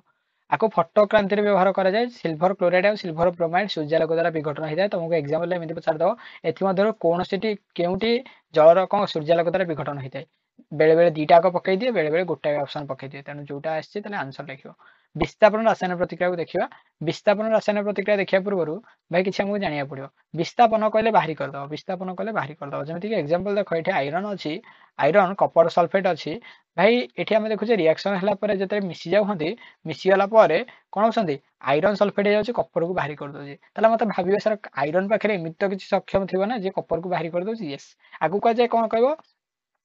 आपको फटो क्रांति व्यवहार करा जाए सिल्वर क्लोराइड और सिल्वर ब्रोमाइड सूर्यालोक द्वारा विघटन होता है तुमको एग्जांपल एमती पचार दो एमध्य कौन केउटी जलर कौन सूर्यालोक द्वारा विघटन होता है बेले बेले दीटा आग पकई दिए बेले बेले गोटाए ऑप्शन पकई दिए तेणु जोटा आसছে आंसर लिखो विस्थापन रासायनिक प्रतिक्रिया को देखिए विस्थापन रासायनिक प्रतिक्रिया देखा पूर्व भाई किसी आमको जाना पड़ो विस्थापन कहले बाहरी करदे विस्थापन कहले बाहरी करदे जमीक एग्जांपल देख ये आयरन अच्छी आयरन कपर सल्फेट अच्छी भाई ये आम देखुचे रिएक्शन है जो मिसी जाऊँगी मिसीगला कौन होती आयरन सल्फेट हो कपर को बाहरी कर दे मतलब भाव सर आयरन पाखे एमती तो किसी सक्षम थी ना जे कपर को बाहरी कर दे येस आगू कहुए कौन कह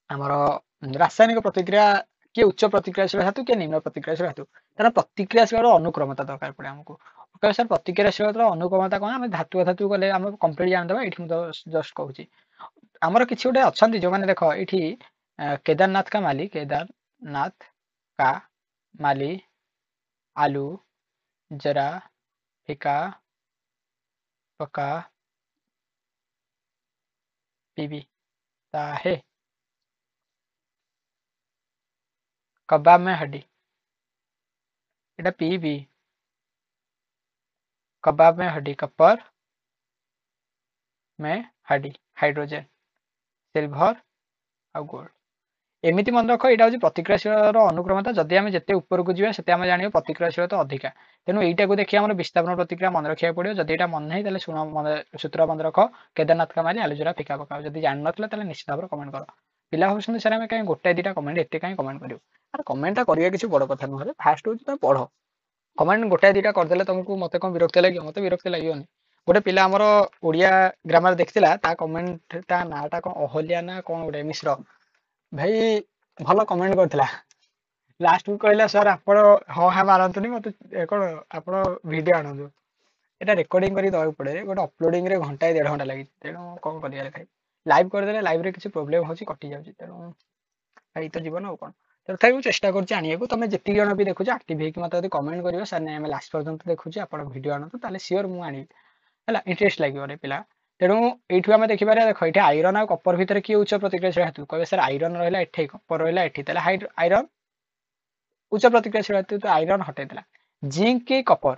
आमर रासायनिक प्रतिक्रिया किए उच्च प्रतिक्रियाशील धातु किए निम्न प्रतिक्रियाशील धातु तार प्रतिक्रियाशील अनुक्रमता दरकार पड़े आमको कह सर प्रतिक्रियाशील अनुक्रमता कौन आम धातु धातु गले आम कंप्लीट जानदे ये जस्ट कहूँ आमर किसी गोटे अच्छा जो मैंने देख ये केदारनाथ का माली केदारनाथ का माली आलू जरा फिका पका पीबीता है कबाब में हड्डी एटा पीबी कबाब में हड्डी कपर में हड्डी हाइड्रोजन सिल्वर आ गोल्ड एमती मन रख यहाँ हूँ प्रतिक्रियाशील अनुक्रमता जदि आम जिते उपरको जाते आम जान प्रतिक्रियाशीलता अधिका तेणु यहीटा को देखिए आम विस्थापन प्रतिक्रिया मन रखा पड़ो जदि यहाँ मन नहीं शुण सूत्र मन रख केदारनाथ का माली आलूजरा फिका पकाओ जब जान ना निश्चित भाव कमेंट कर पिला भाई सर आम कहीं गोटाए दुटा कमेंट एत कहीं कमेंट करूँ अरे कमेंटा करिया किसी बड़ कथा नुहे फास्ट हूँ तुम पढ़ कमेंट गोटाए दुटा करदे तुमको मत कौन विरक्त लगे मत विरक्त लगे गोटे पिला आमर ओडिया ग्रामर देखा ता कमेंट ता नाटा कौन अहल्या ना कौन गोटे मिश्र भाई भल कमेंट करथिला लास्ट को कहला सर आपण हाँ हाँ मारतुनि मत कौन आप वीडियो आणु एटा रेकर्डिंग करी दବାକୁ पड़े गोटे अपलोडिंग रे घंटा 1.5 घंटा लगी तेणु कौन करिया भाई लाइव करदेले लाइव रे किसी प्रोब्लेम होची कटि जाउची तेणु भाई तो जीवन और कौन तथापि मुझे चेष्टा करुँच आनिया तुम जी जन भी देखुच एक्टिव होगी मतलब कमेंट कर सर नहीं आम लास्ट पर्यटन देखुचे आप वीडियो आणतु ताले सियोर मुझे आनी है इंटरेस्ट लगे पिला तेणु ये आम देखिए देख ये आयरन और कपर भितर किए उच्च प्रतिक्रियाशील हेतु कहे सर आयरन रहा एठे कपर रहा एठे आयरन उच्च प्रतिक्रियाशील हेतु तो आयरन हटेला zinc Kapoor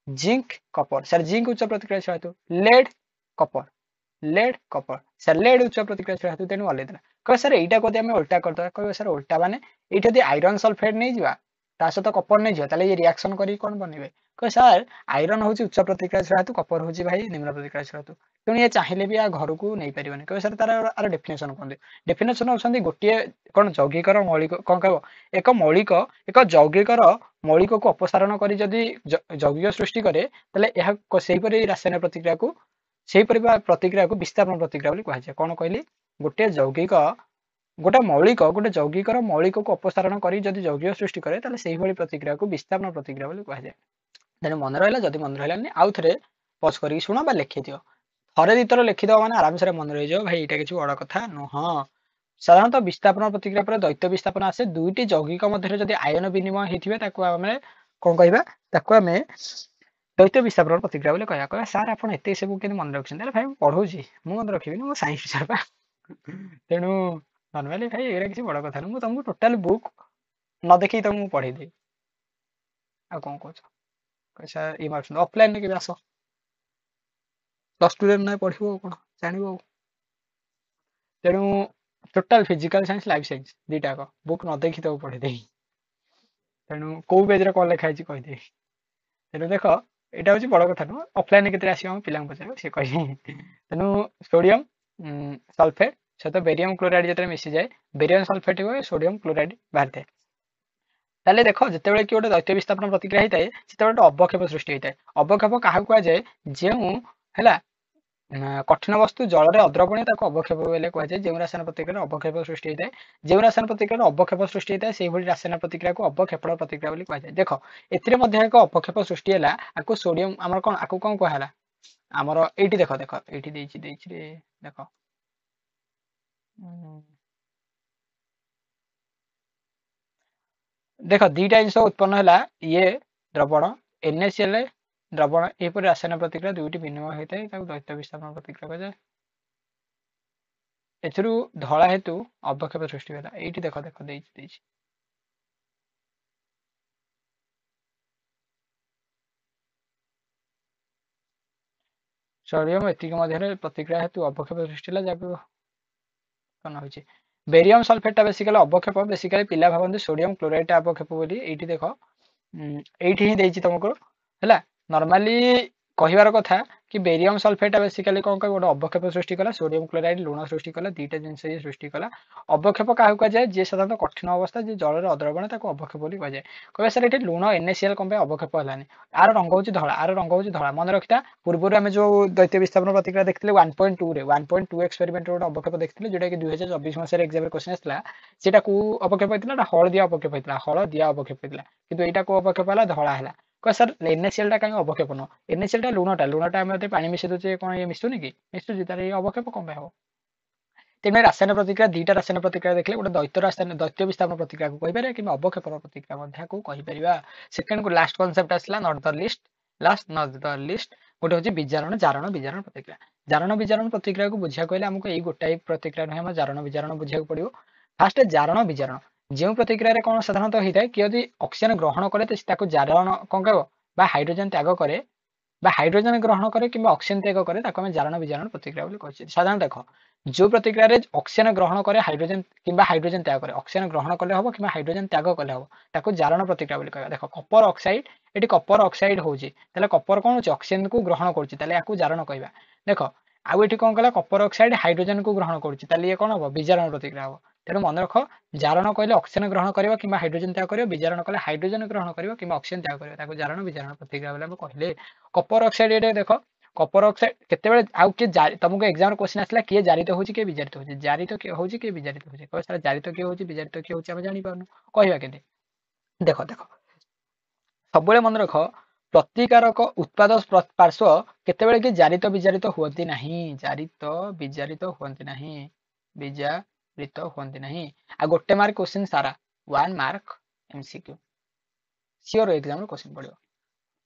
zinc Kapoor sir zinc उच्च प्रतिक्रियाशील हेतु लेड कपर सर लेड उच्च प्रतिक्रियाशील हेतु तेणु ओल्लैला कह सर यहीटा कदी आम उल्टा करदे कह सर उल्टा माने ये आयरन सल्फेट नहीं जा सहित कपर नहीं जा ये रिएक्शन करी कौन बनइबे कह सर आयरन हूँ उच्च प्रतिक्रियाशील हेतु कपर हूँ भाई निम्न प्रतिक्रियाशील हेतु तेणु ये चाहिए भी घर को नहीं पारे कह सर तार डेफिनेशन कहते डेफिनेशन होती गोटे कौन यौगिकर मौलिक कौन कह एक मौलिक एक यौगिकर मौलिक को अपसारण कर यौगिक सृष्टि करे रासायनिक प्रतिक्रिया को प्रतिक्रिया को विस्थापन प्रतिक्रिया कहुए कौन कहली गोटे यौगिक गोटे यौगिकर मौलिक को अपसारण कर यौगिक सृष्टि करे प्रतिक्रिया को विस्थापन प्रतिक्रिया कहुए तेणु मन रहा जब मन रहा आउ थे पज कर शुण लिखि दियो थरे दितर लिखिद मैंने आराम से मन रही जाओ भाई यहाँ किसी बड़ कथा नुह साधारणतः विस्थापन प्रतिक्रिया पर दैत्य विस्थापन आसे दुईटी यौगिक मध्य जब आयन विनिमय होते कौन कह दैत्य विस्थापन प्रतिक्रिया बोले कह सार आप सब के मन रखते भाई पढ़ाऊँ मुझे मन रखी मो सैंस टीचर पा तेणु नर्माली भाई ये किसी बड़ कथा मुझे तुमको टोटाल बुक न देखी तुमको पढ़ेदेवी आ कौन कह सर ये मार्च अफलाइन के आस प्लस टू ना पढ़ कौन जान तेणु total physical science life science दीटा बुक न देखी तो पढ़ेदेवी तेणु कौ पेज कौन लिखाई कहीदेवी तेणु देख यहाँ हूँ बड़ कथा नुह अफलाइन के आम पिला पचार सी कह तेणु सोडियम सल्फेट सहित बेरियम क्लोराइड जो मिसी जाए बेरियम सल्फेट हुए सोडियम क्लोराइड बाहरी थाए ताले देख जिते कि गोटे दैत्य विस्थापन प्रतिक्रिया होता है से गोटे अवक्षेप सृष्टि होता है अवक्षेप क्या कहुए जो है कठिन वस्तु जल में अद्रवणीय अवक्षेप कहुए जो रासायन प्रतिक्रिया अवक्षेप सृष्टि होता है जो रासायन प्रतिक्रिया अवक्षेप सृष्टि होता है से रासायन प्रतिक्रिया को अवक्षेपण प्रतिक्रिया कहुए देख एक अवक्षेप सृष्टि है आपको सोडियम आम कौन आपको कौन कहला आमर ये देख देख ये देख देख दीटा जिन उत्पन्न है ये द्रवण NaCl द्रवण यहपर रासायन प्रतिक्रिया दुईटी विनिमय होता है दैत्य विस्थापन प्रतिक्रिया कहुए एथुरु धला हेतु अवक्षेप सृष्टि है ये देख देख सोडियम एतिक मध्य प्रतिक्रिया हेतु अवक्षेप सृष्टि जहाँ कौन हो बेरियम सल्फेट बेसिकली अवक्षेप बेसिकली पिला भावती सोडियम क्लोराइड अवक्षेप बोली ये देख ये ही तुमको है नॉर्मली कहबार कथा कि बेरियम सल्फेट बेसिकली कौन कह गोटे अवक्षेप सृष्टि कला सोडियम क्लोराइड लुण सृष्टि कला दुईटा जिन सृष्टि कला अवक्षेप क्या कहुए जी साधारण कठिन अवस्था जी जल अद्रवण अवक्षेप कहुए कह सर ये लुण NaCl कौन अवक्षेप है आर रंग हूँ धला आर रंग हूँ धला मन रखा पूर्व आम जो दैत्य विस्थापन प्रतिक्रिया देखते 1.2 1.2 एक्सपेरिमेंट गोटे अवक्षेप देखते जोटा कि 2024 मसीह एग्जाम क्वेश्चन आसला सेटा को अवक्षेप होता हलदिया अवक्षेप होता हलदिया अवक्षेप होता कि यहाँ को अवक्षेप है धला है कह सर NaCl टा कहीं अवक्षेप न NaCl टा लुणटा आम पानी मिसई दूचे कौन ये मिसुनी कि मिसुची तार ये अवक्षेप कौन हम तेनाली रासायनिक प्रतिक्रिया दुईटा रासायनिक प्रतिक्रिया देखले गोटे दैत्य विस्थापन प्रतिक्रिया को कहीपर कि अवक्षेप प्रतिक्रिया को कहीपर सेकेंड को लास्ट कनसेप्ट आसला not the list last not the list गोटे हूँ विजारण जारण विजारण प्रतिक्रिया जारण विजारण प्रतिक्रिया को बुझा कहले आमको यही गोटाए प्रतिक्रिया नुहे आम जारण विजारण बुझा पड़ो फास्ट जारण विजारण जो प्रतिक्रिया कौन साधारणतः होता है कि यदि ऑक्सीजन ग्रहण करे जारण कौन कह हाइड्रोजन त्याग करे हाइड्रोजन ग्रहण करे कि ऑक्सीजन त्याग करे आम जारण विजारण प्रतिक्रिया बोली साधारण देख जो प्रतिक्रिया ऑक्सीजन ग्रहण करे हाइड्रोजन कि हाइड्रोजन त्याग करे ऑक्सीजन ग्रहण कले हम कि हाइड्रोजन त्याग कले हम ताको जारण प्रतिक्रिया बोली कहवा देख कपर ऑक्साइड ये कपर ऑक्साइड होची कपर कौन हो ऑक्सीजन को ग्रहण करूँ जारण कहवा देख आउ ये कौन कला कपर ऑक्साइड हाइड्रोजन को ग्रहण करूँ ये कौन हम विजारण प्रतिक्रिया हम तेणु मन रख जारण कहले ऑक्सीजन ग्रहण कर कि हाइड्रोजन त्याग कर विजारण कले हाइड्रोजन ग्रहण कर कि ऑक्सीजन त्याग कर जारण विजारण प्रतिक्रिया बोले कहले कपर ऑक्साइड ये देख कपर ऑक्साइड केतेबेले आउ किए तुमको एग्जाम क्वेश्चन आसला किए जारित होची किए विजारित होची जारित किए होची किए विजारित होची कह सारा जारित किए होची विजारित किए होची हम जानि पारनु कहवा केते देख देख सब मन रख प्रतिकारक उत्पाद पार्श्व केतेबेले कि जारित विजारित हुअंती नहीं जारित विजारित हुअंती नहीं विजारित हुअंती नहीं आ गोटे मार्क क्वेश्चन सारा 1 mark MCQ sure exam question पड़ो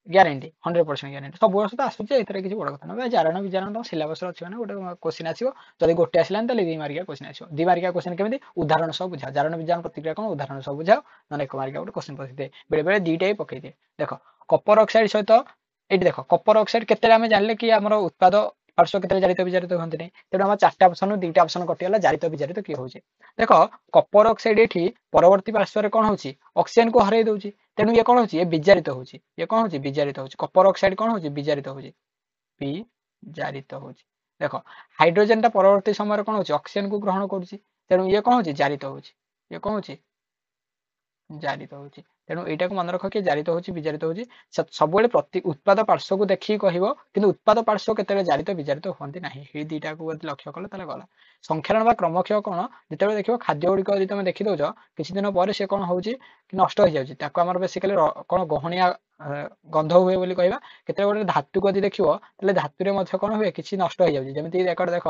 ग्यारंटी 100% ग्यारंटी सब वर्ष तो आसूचे एथरे किसी बड़ कथा ना जारण विजारण तुम सिलेबस अच्छी ना गोटे क्वेश्चन आसो जब गोटे आसलानी ताले 2 मार्किया क्वेश्चन आसो 2 मार्किया क्वेश्चन केମିତି उदाहरण सब बुझा जारण विजारण प्रतिक्रिया कौन उदाहरण सब बुझाओ ना 1 मार्किया गोटे क्वेश्चन पकई दे बेले बेले दुईटा ही पकई दे देख कपर ऑक्साइड सहित ये देख कपर ऑक्साइड केते आम जानले कि आमर उत्पाद पार्श्व केते जारित विजारित होती नहीं तेणु आम 4टा ऑप्शन 2टा ऑप्शन कटिगला जारित विजारित किए होचे देख कपर ऑक्साइड ये परवर्ती पार्श्व कौन होची ऑक्सीजन को हरई दउची तेणु ये कौन होची ये विजारित होची ये कौन होची विजारित होची कपर ऑक्साइड कौन होची विजारित होची विजारित होची देख हाइड्रोजन टा परवर्ती समय कौन होची ऑक्सीजन को ग्रहण करूची तेणु ये कौन होची जारित होची ये कौन होची जारित होची तेणु एटा को मन रख कि जारित होची विजारित होची सब प्रति उत्पाद पार्श्व को देखिए कहबो किंतु उत्पाद पार्श्व केते जारित विजारित होंती नहीं ये दुईटा को लक्ष्य कले ताले गला संख्यारण बा क्रमक्षय कौन जिते देखियो खाद्य गुड़िक यदि तुम देखी दौच किसी दिन पर से कौन होची कि नष्ट हो जाउची ताको हमर बेसिकली कौन गहणिया गंध हुए बोली कहबा केते गोटे धातु को यदि देखियो तले धातु रे मध्ये कौन हुए किसी नष्ट हो जाउची जेमिति रेकर्ड देख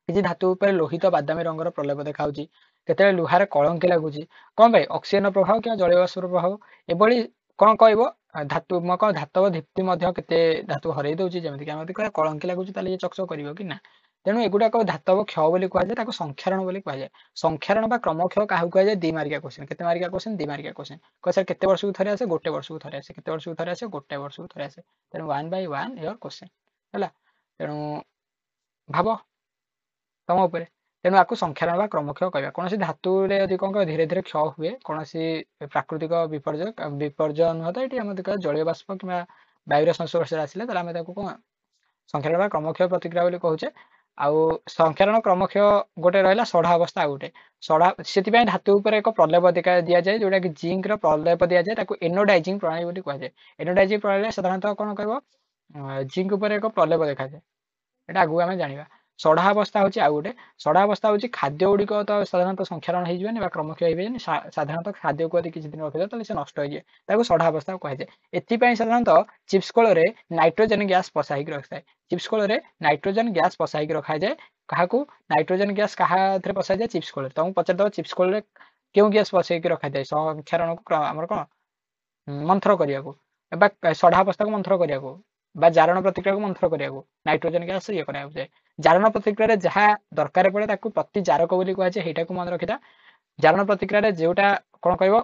किसी धातु उपर लोहित बादामी रंगर प्रलेप देखाउची केते लुहार कलंकी लगुची कौन भाई ऑक्सीजन प्रभाव कि जलीय वाष्प प्रभाव एभली कौन कहबो धातु कौन धातव दीप्ति केते धातु हरई दउची जेमिति कि हम कह कलंकी लगुची ताले ये चकचक करिवो कि ना तेणु एगुड़ाक धातव क्षय बोली कहुए संख्यारण बोली कहुए संख्यारण बा क्रमक्षय क्या कहुए 2 मार्किया क्वेश्चन केते मार्किया क्वेश्चन 2 मार्किया क्वेश्चन कह सर केते वर्ष को थरे आसे गोटे वर्ष को थरे आसे केते वर्ष को थरे आसे गोटे वर्ष को थरे आसे तेणु 1 by 1 योर क्वेश्चन है तेणु भाव तुम उपर तेणु आपको संख्यारण बा क्रमक्षय कहवा कौन धातु यदि कौन कह धीरे धीरे क्षय हुए कौन प्राकृतिक विपर्जय विपर्जय नुह तो ये जलीय बाष्प कि वायु संस्पर्श आसले आम कौन संख्यारण बा क्रमक्षय प्रतिक्रिया बोली कहूचे आउ संख्यारण क्रमक्षय गोटे रहा सढ़ा अवस्था गोटे सढ़ा से धातु उपर एक प्रलेप दि जाए जोटा कि जिंक प्रलेप दि जाए एनोडाइजिंग प्रणाली बोली कहुए एनोडाइजिंग प्रणाली साधारणतः कौन कह जिंक उपर एक प्रलेप देखा जाए यहाँ आगू आम जाना सढ़ा अवस्था हूँ आउ गोटे सढ़ा अवस्था हूँ खाद्य गुड़िक तो साधारणतः संख्यारण हो क्रमक्षय हो साधारणतः खाद्य को यदि किसी दिन रखिद तो से नष्ट हो सढ़ा अवस्था कहुए एपाई साधारणतः चिप्स कोल नाइट्रोजेन गैस पशाई रखी था चिप्स कोल नाइट्रोजेन गैस पशाई रखा जाए क्या नाइट्रोजेन गैस क्या पशा जाए चिप्स कोल तुमको पचार चिप्स कोल क्यों गैस पशे रखा जाए संख्यारण को आम कौन मंथर करने सढ़ा अवस्था को मंथर करने जारण प्रतिक्रिया को मंथर करने नाइट्रोजेन गैस ये कराया जाए जारण प्रतिक्रिया जहाँ दरकार पड़े प्रति जारक बोली कहुए यहाँ मन रखी था जारण प्रतिक्रिया जोटा कौन कह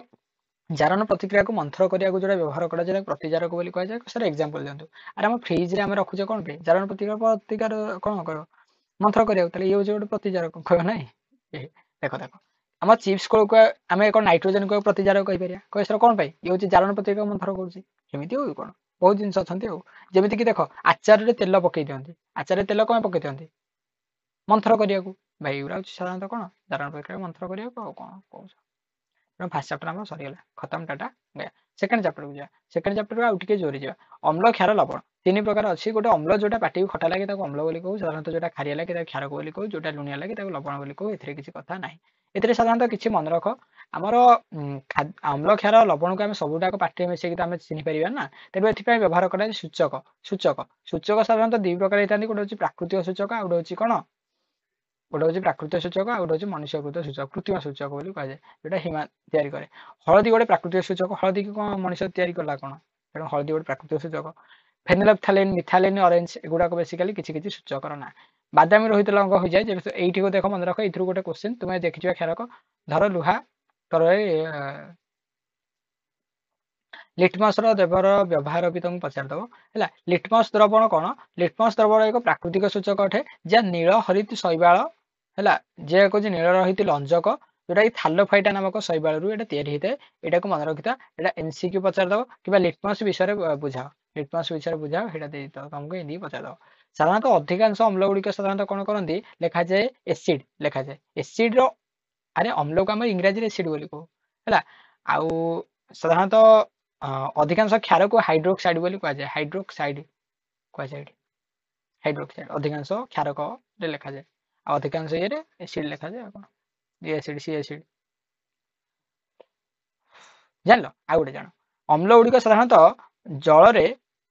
ଜାରଣ ପ୍ରତିକ୍ରିୟାକୁ ମନ୍ଥର କରିବାକୁ ଯୋଉଟା ବ୍ୟବହାର କରାଯାଏ ପ୍ରତିଜାରକ ବୋଲି କୁହାଯାଏ। ସାର୍ ଏକ୍ସାମ୍ପଲ ଦିଅନ୍ତୁ। ଆରେ ଆମ ଫ୍ରିଜରେ ଆମେ ରଖୁଛେ କଣ ପାଇଁ? ଜାରଣ ପ୍ରତିକାର କଣ କର ମନ୍ଥର କରିବାକୁ। ତାହେଲେ ଇଏ ହଉଛି ଗୋଟେ ପ୍ରତିଜାରକ କହିବ ନାହିଁ। ଦେଖ ଆମ ଚିପ୍ସ କୋଳକୁ ଆମେ ଏକ ନାଇଟ୍ରୋଜେନ କୁ ପ୍ରତିଜାରକ କହିପାରିବା। କହିବେ ସାର୍ କଣ ପାଇଁ? ଇଏ ହଉଛି ଜାରଣ ପ୍ରତିକ୍ରିୟା ମନ୍ଥର କରୁଛି। ଏମିତି ହଉ କଣ ବହୁତ ଜିନିଷ ଅଛନ୍ତି ଆଉ। ଯେମିତି କି ଦେଖ ଆଚାରରେ ତେଲ ପକେଇ ଦିଅନ୍ତି। ଆଚାରରେ ତେଲ କଣ ପକେଇ ଦିଅନ୍ତି? ମନ୍ଥର କରିବାକୁ। ଭାଇ ଏଗୁରା ହଉଛି ସାଧାରଣତଃ କଣ ଜାରଣ ପ୍ରତିକ୍ରିୟା ମନ୍ଥର କରିବାକୁ। ଆଉ କଣ କହୁଛ? ଫାର୍ଷ୍ଟ ଚାପ୍ଟର ଆମର ସରିଗଲା ଖତମ ଟାଟା ଗୟା। ସେକେଣ୍ଡ ଚାପ୍ଟରକୁ ଯିବା। ସେକେଣ୍ଡ ଚାପ୍ଟର ଆଉ ଟିକେ ଜୋରେ ଯିବା। ଅମ୍ଳ କ୍ଷାର ଲବଣ ତିନି ପ୍ରକାର ଅଛି। ଗୋଟେ ଅମ୍ଳ ଯୋଉଟା ପାଟିକୁ ଖଟା ଲାଗେ ତାକୁ ଅମ୍ଳ ବୋଲି କହୁ। ସାଧାରଣତଃ ଯୋଉଟା ଖାରିଆ ଲାଗେ ତାକୁ କ୍ଷାରକ ବୋଲି କହୁ। ଯୋଉଟା ଲୁଣିଆ ଲାଗେ ତାକୁ ଲବଣ ବୋଲି କହୁ। ଏଥିରେ କିଛି କଥା ନାହିଁ। ଏଥିରେ ସାଧାରଣତଃ କିଛି ମନେ ରଖ ଆମର ଅମ୍ଳ କ୍ଷାର ଲବଣକୁ ଆମେ ସବୁଟାକ ପାଟିରେ ମିଶେଇକି ତ ଆମେ ଚିହ୍ନି ପାରିବା ନା। ତେଣୁ ଏଥିପାଇଁ ବ୍ୟବହାର କରାଯାଏ ସୂଚକ। ସୂଚକ ସାଧାରଣତଃ ଦୁଇ ପ୍ରକାର ହେଇଥାନ୍ତି। ଗୋଟେ ହଉଛି ପ୍ରାକୃତିକ ସୂଚକ ଆଉ ଗୋଟେ ହଉଛି କଣ? ଗୋଟେ ହଉଛି ପ୍ରାକୃତିକ ସୂଚକ ଆଉ ଗୋଟେ ହଉଛି ମନୁଷ୍ୟକୃତ ସୂଚକ କୃତ୍ରିମ ସୂଚକ ବୋଲି କୁହାଯାଏ। ଯୋଉଟା ହିମା ତିଆରି କରେ। ହଳଦୀ ଗୋଟେ ପ୍ରାକୃତିକ ସୂଚକ। ହଳଦୀ କି କଣ ମଣିଷ ତିଆରି କଲା କଣ? ତେଣୁ ହଳଦୀ ଗୋଟେ ପ୍ରାକୃତିକ ସୂଚକ। ଫେନିଲଫଥ୍ୟାଲିନ ମିଥାଲିନ ଅରେଞ୍ଜ ଏଗୁଡାକ ବେସିକାଲି କିଛି କିଛି ସୂଚକର ନା। ବାଦାମୀ ରୋହିତ ରଙ୍ଗ ହୋଇଯାଏ। ଏଇଠିକୁ ଦେଖ ମନେ ରଖ। ଏଇଥିରୁ ଗୋଟେ କୋଶ୍ଚିନ୍ ତୁମେ ଦେଖିଥିବା କ୍ଷାରକ ଧର ଲୁହା ତରରେ ଲିଟମସ ର ଦ୍ରବର ବ୍ୟବହାର ବି ତମକୁ ପଚାରିଦବ ହେଲା। ଲିଟମସ ଦ୍ରବଣ କଣ? ଲିଟମସ ଦ୍ରବଣ ଏକ ପ୍ରାକୃତିକ ସୂଚକ ଅଟେ ଯାହା ନୀଳ ହରିତ ଶୈବାଳ ହେଲା ଯେ କହୁଛି ନୀଳ ରହିତି ଲଞ୍ଜକ ଯୋଉଟା କି ଥାଲୋଫାଇଟା ନାମକ ଶୈବାଳରୁ ଏଟା ତିଆରି ହେଇଥାଏ। ଏଟାକୁ ମନେ ରଖିଥା। ଏଟା ଏମସିକ୍ୟୁ ପଚାରିଦବ କିମ୍ବା ଲିଟମସ ବିଷୟରେ ବୁଝାଅ। ଲିଟମସ ବିଷୟରେ ବୁଝାଅ ସେଇଟା ଦେଇଦବ ତମକୁ ଏମିତି ପଚାରିଦବ। ସାଧାରଣତଃ ଅଧିକାଂଶ ଅମ୍ଳ ଗୁଡିକ ସାଧାରଣତଃ କଣ କରନ୍ତି ଲେଖାଯାଏ ଏସିଡ ଲେଖାଯାଏ। ଏସିଡ ର ଆରେ ଅମ୍ଳକୁ ଆମେ ଇଂରାଜୀରେ ଏସିଡ ବୋଲି କହୁ ହେଲା। ଆଉ ସାଧାରଣତଃ ଅଧିକାଂଶ କ୍ଷାରକୁ ହାଇଡ୍ରୋକ୍ସାଇଡ ବୋଲି କୁହାଯାଏ। ହାଇଡ୍ରୋକ୍ସାଇଡ କୁହାଯାଏ। ହାଇଡ୍ରୋକ୍ସାଇଡ ଅଧିକାଂଶ କ୍ଷାରକରେ ଲେଖାଯାଏ। ଆଉ ଅଧିକାଂଶ ଇଏରେ ଏସିଡ ଲେଖାଯାଏ। ଆଉ କଣ ଏସିଡ ସି ଏସିଡ ଜାଣିଲ। ଆଉ ଗୋଟେ ଜାଣ ଅମ୍ଳ ଗୁଡିକ ସାଧାରଣତଃ ଜଳରେ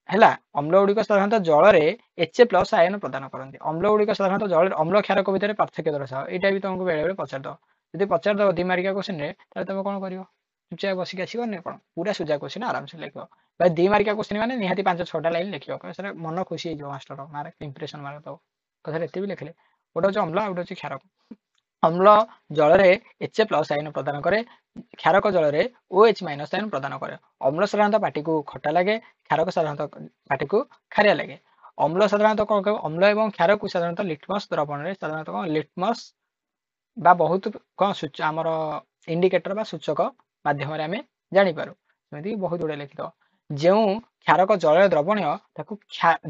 ହେଲା ଅମ୍ଳ ଗୁଡିକ ସାଧାରଣତଃ ଜଳରେ HA+ ଆୟନ ପ୍ରଦାନ କରନ୍ତି। ଅମ୍ଳ ଗୁଡିକ ସାଧାରଣତଃ ଜଳରେ ଅମ୍ଳ କ୍ଷାରକ ଭିତରେ ପାର୍ଥକ୍ୟ ଦର୍ଶାଅ। ଏଇଟା ବି ତମକୁ ବେଳେ ବେଳେ ପଚାରିଦବ। ଯଦି ପଚାରିଦବ 2 ମାର୍କିଆ କ୍ୱେଶ୍ଚନରେ ତାହେଲେ ତମେ କଣ କରିବ? ଚୁପଚାପ ବସିକି ଆସିବନି କଣ ପୁରା ସୁଜା କ୍ୱେଶ୍ଚନ ଆରାମସେ ଲେଖିବ। ଭାଇ 2 ମାର୍କିଆ କ୍ୱେଶ୍ଚନ ମାନେ ନିହାତି 5-6ଟା ଲାଇନ ଲେଖିବ। ସେଟା ମନ ଖୁସି ହେଇଯିବ ମାଷ୍ଟର ମାର୍କ ଇମ୍ପ୍ରେସନ ମାର୍କ ଦବ। କଥାରେ ଏତେ ବି ଲେଖିଲେ ଗୋଟେ ହଉଛି ଅମ୍ଳ ଆଉ ଗୋଟେ ହଉଛି କ୍ଷାରକ। ଅମ୍ଳ ଜଳରେ HA+ ଆୟନ ପ୍ରଦାନ କରେ। କ୍ଷାରକ ଜଳରେ OH- ଆୟନ ପ୍ରଦାନ କରେ। ଅମ୍ଳ ସାଧାରଣତଃ ପାଟିକୁ ଖଟା ଲାଗେ। କ୍ଷାରକ ସାଧାରଣତଃ ପାଟିକୁ ଖାରିଆ ଲାଗେ। ଅମ୍ଳ ସାଧାରଣତଃ କଣ କହିବ? ଅମ୍ଳ ଏବଂ କ୍ଷାରକୁ ସାଧାରଣତଃ ଲିଟମସ ଦ୍ରବଣରେ ସାଧାରଣତଃ କଣ ଲିଟମସ ବା ବହୁତ କଣ ଆମର ଇଣ୍ଡିକେଟର ବା ସୂଚକ ମାଧ୍ୟମରେ ଆମେ ଜାଣିପାରୁ। ସେମିତି ବହୁତ ଗୁଡେ ଲେଖିଦବ। ଯେଉଁ କ୍ଷାରକ ଜଳରେ ଦ୍ରବଣୀୟ ତାକୁ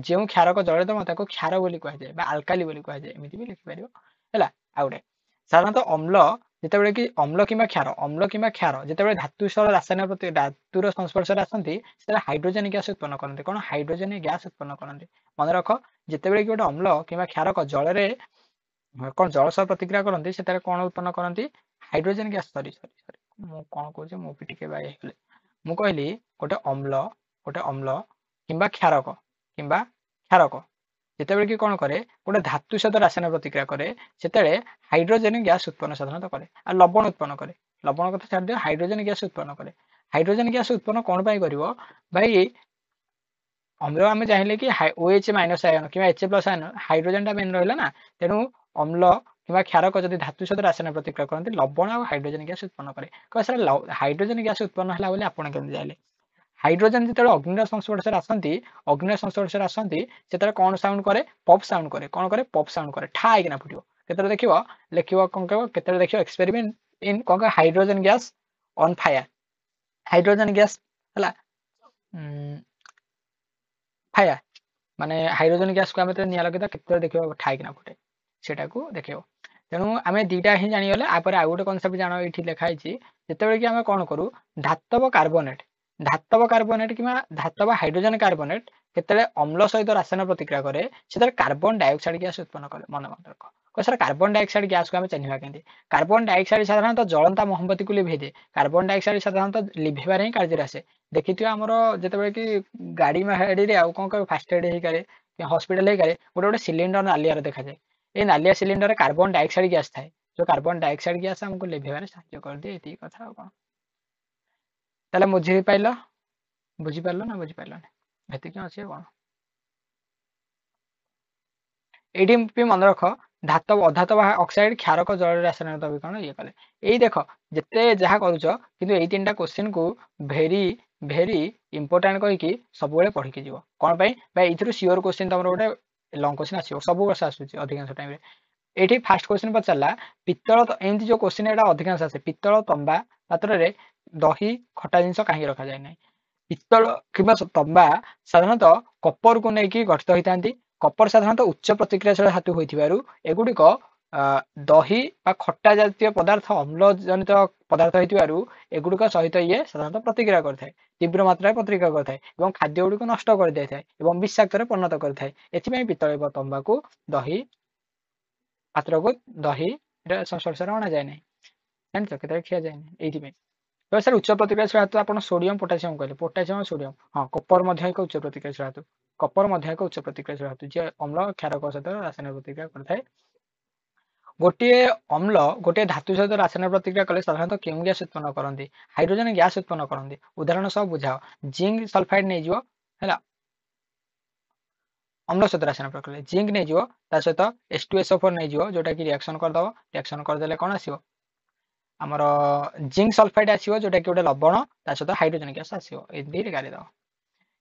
ଯେଉଁ କ୍ଷାରକ ଜଳରେ ଦ୍ରବଣୀୟ ତାକୁ କ୍ଷାର ବୋଲି କୁହାଯାଏ ବା ଆଲକାଲି ବୋଲି କୁହାଯାଏ। ଏମିତି ବି ଲେଖିପାରିବ ହେଲା। ଆଉ ଗୋଟେ ସାଧାରଣତଃ ଅମ୍ଳ ଯେତେବେଳେ କି ଅମ୍ଳ କିମ୍ବା କ୍ଷାର ଯେତେବେଳେ ଧାତୁ ସହ ଧାତୁର ସଂସ୍ପର୍ଶରେ ଆସନ୍ତି ସେତେବେଳେ ହାଇଡ୍ରୋଜେନ ଗ୍ୟାସ ଉତ୍ପନ୍ନ କରନ୍ତି। କଣ ହାଇଡ୍ରୋଜେନ ଗ୍ୟାସ ଉତ୍ପନ୍ନ କରନ୍ତି। ମନେ ରଖ ଯେତେବେଳେ କି ଗୋଟେ ଅମ୍ଳ କିମ୍ବା କ୍ଷାରକ ଜଳରେ କଣ ଜଳ ସହ ପ୍ରତିକ୍ରିୟା କରନ୍ତି ସେତେବେଳେ କଣ ଉତ୍ପନ୍ନ କରନ୍ତି? Hydrogen gas. ସରି ମୁଁ କଣ କହୁଛି ମୁଁ ବି ଟିକେ ବାଇ ହେଇଗଲି। ମୁଁ କହିଲି ଗୋଟେ ଅମ୍ଳ କିମ୍ବା କ୍ଷାରକ ଯେତେବେଳେ କି କଣ କରେ ଗୋଟେ ଧାତୁ ସହିତ ରାସାୟନିକ ପ୍ରତିକ୍ରିୟା କରେ ସେତେବେଳେ ହାଇଡ୍ରୋଜେନ ଗ୍ୟାସ ଉତ୍ପନ୍ନ ସାଧାରଣତଃ କରେ। ଆଉ ଲବଣ ଉତ୍ପନ୍ନ କରେ। ଲବଣ କଥା ଛାଡିଦିଅ ହାଇଡ୍ରୋଜେନ ଗ୍ୟାସ ଉତ୍ପନ୍ନ କରେ। ହାଇଡ୍ରୋଜେନ ଗ୍ୟାସ ଉତ୍ପନ୍ନ କଣ ପାଇଁ କରିବ? ଭାଇ ଅମ୍ଳ ଆମେ ଚାହିଁଲେ କି OH- ଆୟନ କିମ୍ବା HA+ ଆୟନ ହାଇଡ୍ରୋଜେନ ଟା ମେନ୍ ରହିଲା ନା। ତେଣୁ ଅମ୍ଳ କିମ୍ବା କ୍ଷାରକ ଯଦି ଧାତୁ ସହିତ ରାସାୟନିକ ପ୍ରତିକ୍ରିୟା କରନ୍ତି ଲବଣ ଆଉ ହାଇଡ୍ରୋଜେନ ଗ୍ୟାସ ଉତ୍ପନ୍ନ କରେ। ସାର୍ ହାଇଡ୍ରୋଜେନ ଗ୍ୟାସ ଉତ୍ପନ୍ନ ହେଲା ବୋଲି ଆପଣ କେମିତି ଜାଣିଲେ? ହାଇଡ୍ରୋଜେନ ଯେତେବେଳେ ଅଗ୍ନିର ସଂସ୍ପର୍ଶରେ ଆସନ୍ତି ସେତେବେଳେ କଣ ସାଉଣ୍ଡ କରେ? ପପ୍ ସାଉଣ୍ଡ କରେ। କଣ କରେ? ପପ୍ ସାଉଣ୍ଡ କରେ। ଠା ହେଇକିନା ଫୁଟିବ। କେତେବେଳେ ଲେଖିବ କଣ କହିବ? କେତେବେଳେ ଦେଖିବ ଏକ୍ସପେରିମେଣ୍ଟ ଇନ୍ କଣ କହିବ? Hydrogen gas on fire. Hydrogen gas ହେଲା ଫାୟାର ମାନେ ହାଇଡ୍ରୋଜେନ ଗ୍ୟାସକୁ ଆମେ ନିଆଁ ଲଗେଇଦବା କେତେବେଳେ ଦେଖିବ ଠା ହେଇକିନା ଫୁଟେ। ସେଟାକୁ ଦେଖେଇବ। ତେଣୁ ଆମେ ଦିଟା ହିଁ ଜାଣିଗଲେ। ଆପରେ ଆଉ ଗୋଟେ କନସେପ୍ଟ ଜାଣ ଏଇଠି ଲେଖା ହେଇଛି। ଯେତେବେଳେ କି ଆମେ କଣ କରୁ ଧାତବ କାର୍ବୋନେଟ କିମ୍ବା ଧାତବ ହାଇଡ୍ରୋଜେନ କାର୍ବୋନେଟ କେତେବେଳେ ଅମ୍ଳ ସହିତ ରାସାୟନିକ ପ୍ରତିକ୍ରିୟା କରେ ସେତେବେଳେ କାର୍ବନ ଡାଇଅକ୍ସାଇଡ ଗ୍ୟାସ ଉତ୍ପନ୍ନ କରେ। ମନେ ରଖ। ସାର୍ କାର୍ବନ ଡାଇଅକ୍ସାଇଡ ଗ୍ୟାସକୁ ଆମେ ଚିହ୍ନିବା କେମିତି? କାର୍ବନ ଡାଇଅକ୍ସାଇଡ ସାଧାରଣତଃ ଜଳନ୍ତା ମହମବତୀକୁ ଲିଭେଇ ଦିଏ। କାର୍ବନ ଡାଇଅକ୍ସାଇଡ ସାଧାରଣତଃ ଲିଭେଇବାରେ ହିଁ କାର୍ଯ୍ୟରେ ଆସେ। ଦେଖିଥିବ ଆମର ଯେତେବେଳେ କି ଗାଡି ମାଡିରେ ଆଉ କଣ କହିବ ଫାଷ୍ଟ ଏଡ୍ ହେଇକାରେ ହସ୍ପିଟାଲ ହେଇକାରେ ଗୋଟେ ସିଲିଣ୍ଡର ନାଲିଆର ଦେଖାଯାଏ। ଏଇ ନାଲିଆ ସିଲିଣ୍ଡରରେ କାର୍ବନ ଡାଇଅକ୍ସାଇଡ ଗ୍ୟାସ ଥାଏ। ଯୋଉ କାର୍ବନ ଡାଇଅକ୍ସାଇଡ ଗ୍ୟାସ ଆମକୁ ଲିଭେଇବାରେ ସାହାଯ୍ୟ କରିଦିଏ। ଏତିକି କଥା ଆଉ କଣ। ତାହେଲେ ବୁଝିପାରିଲ ନା ବୁଝିପାରିଲନି? ଏତିକି ଅଛି ଆଉ କଣ। ଏଇଠି ବି ମନେ ରଖ धातव अधातव ऑक्साइड क्षारक जल रासायनिक द्रवीकरण ये कले यही देख जिते जहाँ करुच कि यही 3टा क्वेश्चन को भेरी भेरी इंपोर्टाट कहीकि सब पढ़ी जीव कौन ये सियोर क्वेश्चन तुम गोटे लंग क्वेश्चन आसो सब वर्ष आसूसी अधिकांश टाइम ये फास्ट क्वेश्चन पचारा पित्तल एमती जो क्वेश्चन यहाँ अधिकांश आसे पित्तल तंबा पात्र में दही खटा जिन कहीं रखा जाए ना पित्तल कि तंबा साधारणतः कपर को लेकिन गठित होता है कपर साधारणतः उच्च प्रतिक्रियाशील धातु होइथिबारु एगुड़िक दही बा खट्टा जातीय पदार्थ अम्ल जनित पदार्थ होइथिबारु एगुड़िक सहित ये साधारणतः प्रतिक्रिया करथाय तीव्र मात्रा प्रतिक्रिया करथाय एवं खाद्य गुड़िक नष्ट कर देथाय एवं विषाक्त परिणत करथाय एथिपई पित्तल तंबा को दही पात्र को दही संस्पर्श अणा जाए ना जान केते खिया जाए ना एथिपई तो सर उच्च प्रतिक्रियाशील धातु आप सोडियम पोटासियम कहले पोटासियम सोडियम हाँ कपर एक उच्च प्रतिक्रियाशील धातु कपर एक उच्च प्रतिक्रियाशील धातु जी अम्ल क्षारक सहित रासायनिक प्रतिक्रिया करथाय गोटे अम्ल गोटे धातु सहित रासायनिक प्रतिक्रिया कले साधारणतः केउं गैस उत्पन्न करती हाइड्रोजन गैस उत्पन्न करती उदाहरण सब बुझाओ जिंक सल्फाइड नहीं जीव है अम्ल सहित रासायनिक प्रक्रिया जिंक नहीं जीव ता सहित H2SO4 नहीं जीव जोटा कि रिएक्शन करदब रिएक्शन करदेले कौन आसीबो आमर जिंक सल्फाइड आसीबो जोटा कि गोटे लवण ता सहित हाइड्रोजन गैस आसीबो एदी गाड़ी दब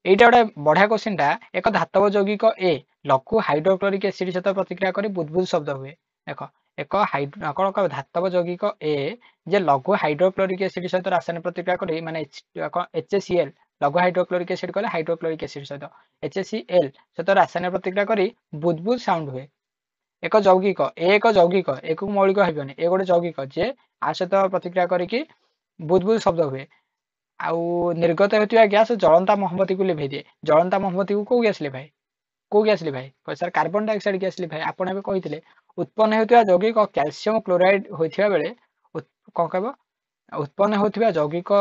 एटा गोटे बढ़िया क्वेश्चन टा एक धातव यौगिक ए लघु हाइड्रोक्लोरिक एसिड सहित प्रतिक्रिया करी बुदबुद शब्द हुए देख एक कौन धातव यौगिक ए जे लघु हाइड्रोक्लोरिक एसिड सहित रासायनिक प्रतिक्रिया करी माने HCl लघु हाइड्रोक्लोरिक एसिड कहले हाइड्रोक्लोरिक एसिड सहित HCl सहित रासायनिक प्रतिक्रिया करी बुदबुद साउंड हुए एक यौगिक एक यौगिक एक मौलिक हेबनी ए गोटे यौगिक जे आ सहित प्रतिक्रिया करी बुदबुद शब्द हुए आउ निर्गत होता गैस जलंता मोहम्मती को लिभे दिए जलंता मोहम्मती को गैस लिभाए कौ गैस लिभाए सर कार्बन डाइऑक्साइड गैस लिभाए आपड़ भी कही उत्पन्न होता यौगिक कैल्शियम क्लोराइड होता बेले कौन कह उत्पन्न होता यौगिक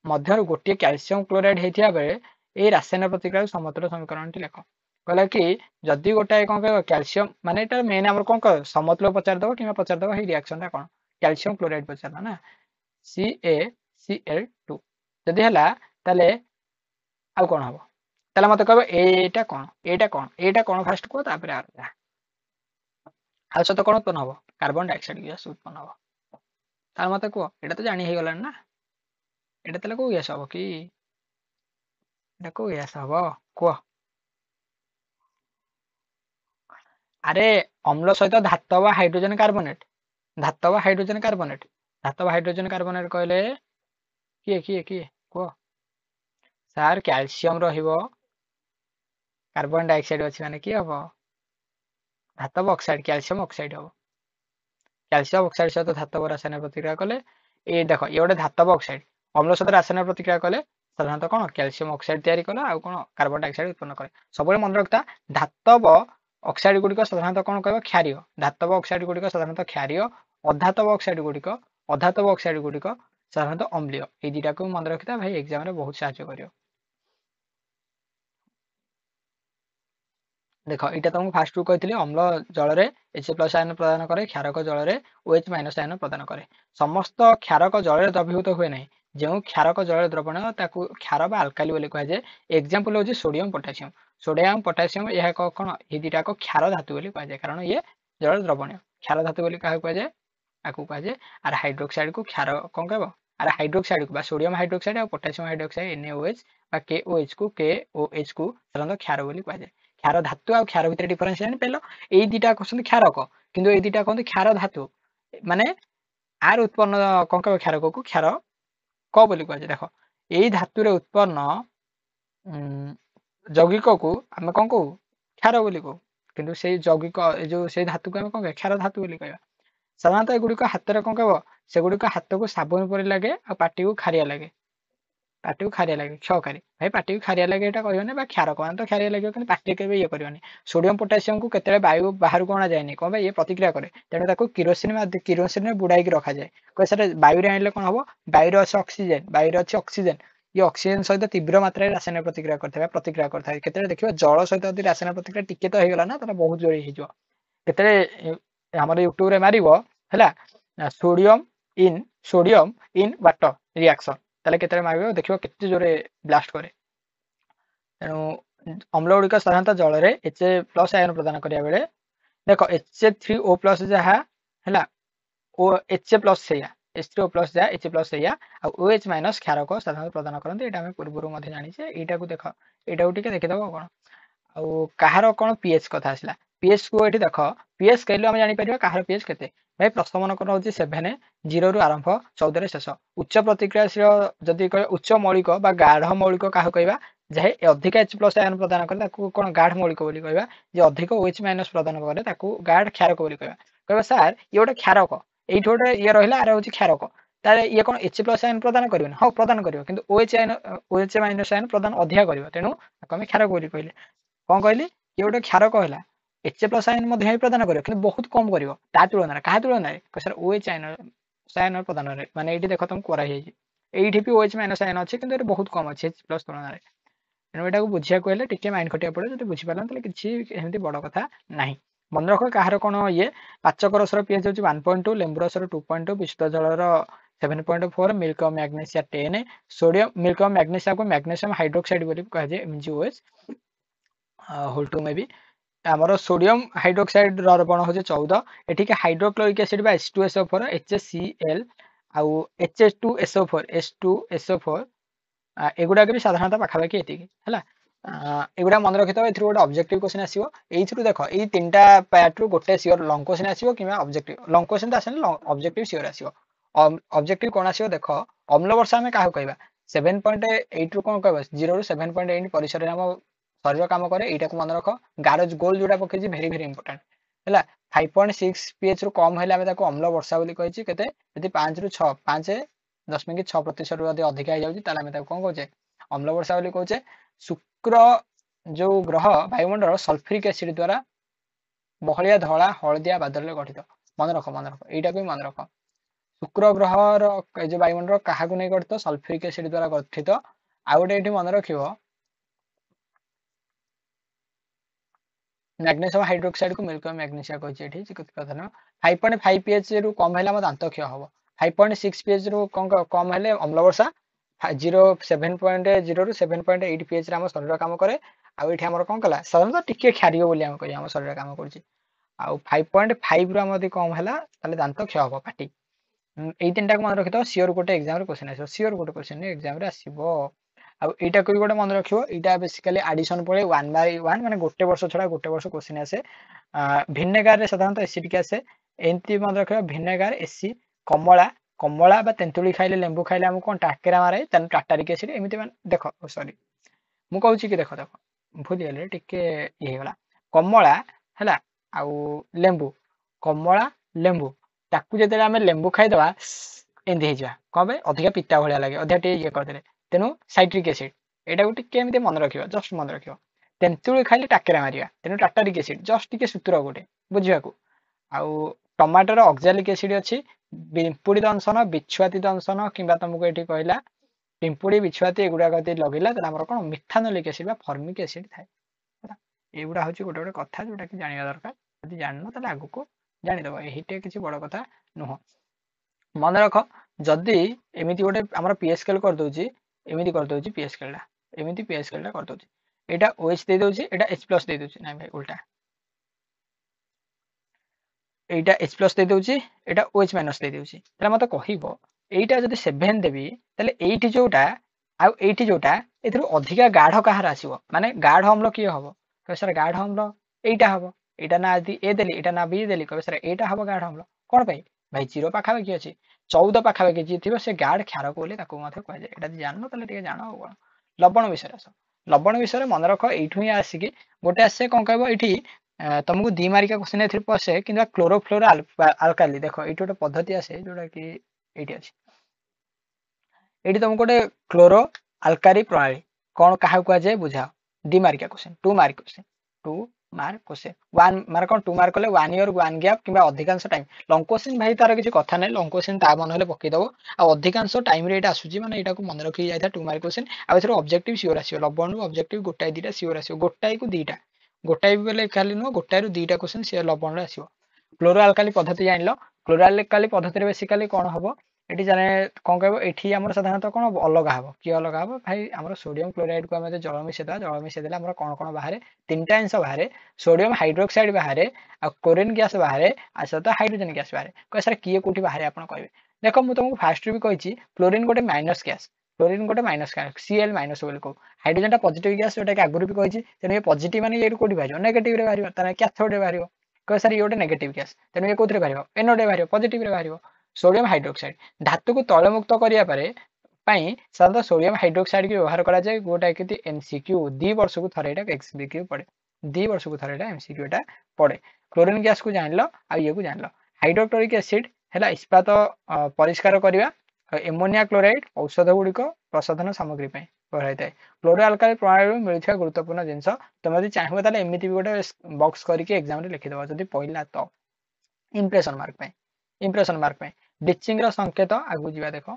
मध्य गोटे कैल्शियम क्लोराइड होता बेले ये रासायनिक प्रतिक्रिया समतुल्य समीकरण टी लेख कहला कि जदि गोटाए कौन कह कैल्शियम माने एटा मेन आमर कौन कह समतुल्य पचारदेव कि पचारदेव ये रिएक्शन टा कौन कैल्शियम क्लोराइड पचार ना CaCl2 जदि है ताले आउ कौन हम ताले मत कह एटा कौन फास्ट कह तापर आ सहित कौन उत्पन्न हम कार्बन डाइऑक्साइड गैस उत्पन्न हम तार मत कह एटा तो जानी हो गलानी ना एटा ताले को गैस हम कि एटा को गैस हम कह अरे अम्ल सहित धातव हाइड्रोजन कार्बोनेट धातव हाइड्रोजन कार्बोनेट कहले किए किए किए कह सार कैल्शियम रहिबो कार्बन डाइऑक्साइड अच्छी माने किए हम धातव ऑक्साइड कैल्शियम ऑक्साइड हम कैल्शियम ऑक्साइड सहित धातव रासायनिक प्रतिक्रिया कले ये देख ये गोटे धातव ऑक्साइड अम्ल सहित रासायनिक प्रतिक्रिया कले साधारणतः कौन कैल्शियम ऑक्साइड तैयारी कला आउ कौन कार्बन डाइऑक्साइड उत्पन्न करे सब मन रखता धातव ऑक्साइड गुड़िक साधारणतः कौन कह क्षारीय धातव ऑक्साइड गुड़िक साधारणतः क्षारीय अधातव ऑक्साइड गुड़िक साधारणतः अम्लीय ये दुटा को मन रखता भाई एग्जाम रे बहुत साहाय्य करियो देख यहाँ तुमको फास्ट कही अम्ल जल में H+ आयन प्रदान करे क्षारक जल में OH- आयन प्रदान करे समस्त क्षारक जल द्रवीभूत हुए ना जो क्षारक जल द्रवण ताकू क्षार बा आल्काली बोली कहुए एग्जांपल हूँ सोडियम पोटासियम यह कौन ये दुटा को क्षार धातु बोली कहुए कारण ये जल द्रवणीय क्षार धातु बोली क्या कहुए आपको कहुए आर हाइड्रोक्साइड को क्षार कौन कह आर हाइड्रोक्साइड को सोडियम हाइड्रोक्साइड और पोटासियम हाइड्रोक्साइड NaOH बा KOH को साधारणतः क्षार बोली कहुए क्षार धातु और क्षार भितर डिफरेंस जानि पेलो एई दुटा कहते क्षारक किंतु एई दुटा कहते क्षार धातु माने आर उत्पन्न कौन कह क्षारक को क्षार क बोली कहुए देख यही धातु रे उत्पन्न यौगिक को आम कौन कहू क्षार बोली कहू किंतु से यौगिक जो से धातु को आम कौन क्षार धातु बोली कहवा साधारणतः एगुड़िक हाथ में कौन कह सेगुड़िक हाथ को साबुन परी लगे और पाटी को खारिया लगे क्षयकारी भाई पाटी को खारिया लगे यहाँ कहने क्षार कौन तो खारिया लगे कि पाटी के ये करनी सोडियम पोटासियम को केते वायु बाहर को अणा जाए कौन ये प्रतिक्रिया करे तेणु किरोसिन में बुड़ाई रखा जाए कह सर वायु आने कौन हम वायु अच्छी ऑक्सीजेन ये ऑक्सीजन सहित तीव्र मात्रा रासायनिक प्रतिक्रिया करता है देखिए जल सहित रासायनिक प्रतिक्रिया टिके तो होगा ना बहुत जोड़ी होते आम यूट्यूब रे मार है सोडियम इन वाटर रिएक्शन ताले केते मार देखिए केते जोरे ब्लास्ट करे तेणु अम्ल गुड़िक साधारणतः जल में H+ आयन प्रदान करिया बेले देख HCl3O+ जहाँ है ओ HA+ सेया H3O+ जहाँ HA+ सेया आ OH- क्षारक साधारण प्रदान करते यहाँ आम पूर्व जानी यहाँ को देख यहाँ देखीदेव कौन आउ कହାର कौन पीएच कथा आसला पीएच को ये देख पीएच कहले आम जापर कହାର पीएच केते भाई प्रश्न मन कर 7 0 रु आरंभ 14 शेष उच्च प्रतिक्रियाशील जदि कह उच्च मौलिक बा गाढ़ मौलिक क्या कहवा जहाँ अधिक H+ आयन प्रदान करे कौन गाढ़ मौलिक बोली कहवा जे अधिक OH- प्रदान करे गाढ़ क्षारक बोली कहवा सार ये गोटे क्षारक ये गोटे ये रहा आर हूँ क्षारक तारे ये कौन H+ आयन प्रदान कर हाँ प्रदान कर कि OH- आयन प्रदान अधिका कर तेणु आम क्षारक बोली कहले कौन कहली ये गोटे क्षारक है HA+ आयन प्रदान कर बहुत कम कर तुलन क्या तुलन सर OH- आयन प्रदान माने ये देख तुम कराई ये भी OH- आयन अच्छे कि बहुत कम अच्छे H+ तुलन में तेणु यहाँ बुझा हेल्ले टे माइंड खटिया पड़े जो बुझीपार किसी बड़ कथा ना मन रख कହାର कौन ये पाचक रसर पीएच हूँ 1.2 लेंबु रसर 2.2 विशुद्ध जलर 7.4 milk of magnesia 10 sodium milk of magnesia को मैग्नेशियम हाइड्रोक्साइड बोली कहुए MgOH होल टू में भी आमर सोडियम हाइड्रोक्साइड बण हो 14 एटिके हाइड्रोक्लोरिक एसिड बा H2SO4 HCl आउ HS2SO4 H2SO4 एगुड़ा भी साधारणतः पाखापाखि ये एगुड़ा मन रखी ए गोटे ऑब्जेक्टिव क्वेश्चन आसो ये देख ये 3टा पार्ट रु गोटे सियोर लंग क्वेश्चन आसो कि ऑब्जेक्टिव लंग क्वेश्चन तो आसने ऑब्जेक्टिव सियोर आसो ऑब्जेक्टिव कौन आसो देख अम्ल वर्षा आम क्या कहवा 7.8 रु कौन कह 0 रु 7.8 परिसर आम शरीर काम करे यहाँ को मन रख गारज गोल जोड़ा पकड़ी भेरी भेरी इंपोर्टाट है 5.6 pH रु कम है अम्ल वर्षा बोली कही के 5 रु 6 5.6% रु अधिक हो जाए कौन कहे अम्ल वर्षा बोली कहे शुक्र जो ग्रह वायुमंडल सल्फ्यूरिक एसिड द्वारा बहलिया धला हलदिया बादल गठित मन रख यहाँ भी मन रख शुक्र ग्रह जो वायुमंडल क्या नहीं गठित सल्फ्यूरिक एसिड द्वारा गठित आउ गोटे ये मन रख मैग्नेशियम हाइड्रोक्साइड को मिल्क मैग्नेशिया कही कथा ना 5.5 pH रु कम है दांत क्षय हम 5.6 pH रु कम है अम्ल वर्षा 7.0 रु 7.8 pH आम शरीर काम करे आम कौन कला साधारणतः टिके क्षारीय बोली आम कही आम शरीर काम कर 5.5 रु आम कम है दांत क्षय हम पाटी ये 3टा मन रखी सियोर गोटे एग्जाम क्वेश्चन आस सियोर गोटे क्वेश्चन एग्जाम आसो आईटा कोई गोटे मन रखियो एटा बेसिकली एडिशन पड़े 1/1 माने गोटे वर्ष छड़ा गोटे वर्ष क्वेश्चन आसे भिनेगार रे साधारणतः एसिडिक आसे एंती मन रखियो भिनेगार एसी कमला कमला बा तेंतुली खाइले लेंबू खाइले हम कोन टाकेरा मारे तन टाटारिक एसिड एमिति मान देखो सॉरी मु कहूची कि देखो देखो भूल गेले टिके ये होला कमला हैला आउ लेंबू कमला लेंबू ताकू जेते आमे लेंबू खाइदवा एंदी हेजवा कबे अधिका पिता भलिया लागे अधिका टे ये करदेले तेणु साइट्रिक एसिड यहाँ टे मन रख जस्ट मन रख तेंतुली खाइले टाकेरा मारिया तेणु टाटारिक एसिड जस्ट टे सूत्र गोटे बुझा आउ टमाटर ऑक्सालिक एसिड अच्छी पिंपुड़ी दंशन बिछुआती दंशन कि तुमको ये कहला पिंपुड़ी बिछुआती एगुड़ा लगेगा तो कौन मिथानोलिक एसिड फर्मिक एसिड थाए युवा हूँ गोटे गोटे कथा जोटा कि जाना दरकार जब जान तो आग को जानीदेव ये किसी बड़ कथा नुह मन रख जदि एमती गोटे आम पीएच स्केल करदे एमती करदे पीएच स्केल एमती पीएच स्केल करदे यहाँ OH दे दूसरी यहाँ H+ दे दूसरी ना भाई उल्टा यहाँ H+ दे दूसरी यहाँ OH- दे दूसरी मत कह यहाँ जब 7 देवी ये जोटा आईटी जोटा ए अधिका गाढ़ कहार आसो माने गाढ़ अम्ल किए हम कह सर गाढ़ अम्ल यहाँ हम यहाँ ना ए देली यहाँ ना बी देली कह सर यहाँ हम गाढ़ अम्ल कौन पाई भाई 0 पाखापाखि अच्छी 14 पाखापाखि जी थी से गाढ़ क्षारक बोली कहुए यहाँ जान तो जान कौन लवण विषय आस लवण विषय मन रख यू ही आसिक गोटे आसे कौन कह ये तुमको 2 मार्किया क्वेश्चन पशे कि क्लोरोफ्लोर आल्काली देख ये गोटे पद्धति आसे जोटा कि ये अच्छे ये तुमको गोटे क्लोरो आल्कारी प्रणाली कौन क्या कहुए बुझाओ 2 मार्किया question 2 mark question 2 mark question 1 mark कौन 2 मार्क कले 1 ईयर 1 गैप कि अधिकांश टाइम लंग क्वेश्चन भाई तार किसी कथा ना लंग क्वेश्चन ता मन हेल्ले पकईदेव अधिकांश टाइम ये आसूसी मैंने यहाँ मन रखी जाए 2 मार्क क्वेश्चन आउ ऑब्जेक्टिव सियोर आसो लवण ऑब्जेक्टिव गोटाए 2टा सियोर आसो गोटाए को 2टा गोटाए भी खाली नुह गोटाए 2टा क्वेश्चन सी लवण आसो क्लोरो आल्काली पद्धति जान क्लोरो आल्काली पद्धति बेसिकाली कौन हम एटी जाने कौन कह ये आम साधारणतः कौन अलग हम किए अलग हम भाई आम सोडियम क्लोराइड को जल मिसेदा जल मिसेदे आम कौन कौन बाहर तीनटा जिन बाहर सोडियम हाइड्रोक्साइड बाहर आ क्लोरीन गैस बाहर आ सहित हाइड्रोजन गैस बाहर कह सर किए कौटी बाहर आप कहे देख मुझे तुमको फास्ट भी कही क्लोरीन गोटे माइनस गैस क्लोरीन गोटे माइनस गैस Cl माइनस बोली कहू हाइड्रोजन पॉजिटिव गैस जोटा कि आगुरी भी कही तेणु ये पॉजिटिव माने ये कौटी बाहर नेगेटिव बाहर कैथोड बाहर कह सर ये गोटे नेगेटिव गैस तेणु ये कौन बाहर एनोडे बाहर पॉजिटिव बाहर सोडियम हाइड्रोक्साइड धातु को तैलमुक्त करने साधारणतः सोडियम हाइड्रोक्साइड की व्यवहार करा जाए गोटा कि एमसीक्यू 2 वर्ष को थरे एमसीक्यू पड़े 2 वर्ष को थरे एमसीक्यू पड़े क्लोरीन गैस को जान लो आ ये को जान लो हाइड्रोक्लोरिक एसिड है इस्पात परिष्कार करवा एमोनिया क्लोराइड औषध गुड़िक प्रसाधन सामग्री व्यवहार होता है क्लोरो अल्काली प्रणाली मिलता गुरुत्वपूर्ण जिनस तुम यदि चाहिए ताले एमती भी गोटे बॉक्स करके एग्जाम रे लिखिदेव जदि पहला तो इंप्रेशन मार्क ब्लीचिंग संकेत आगू जा देख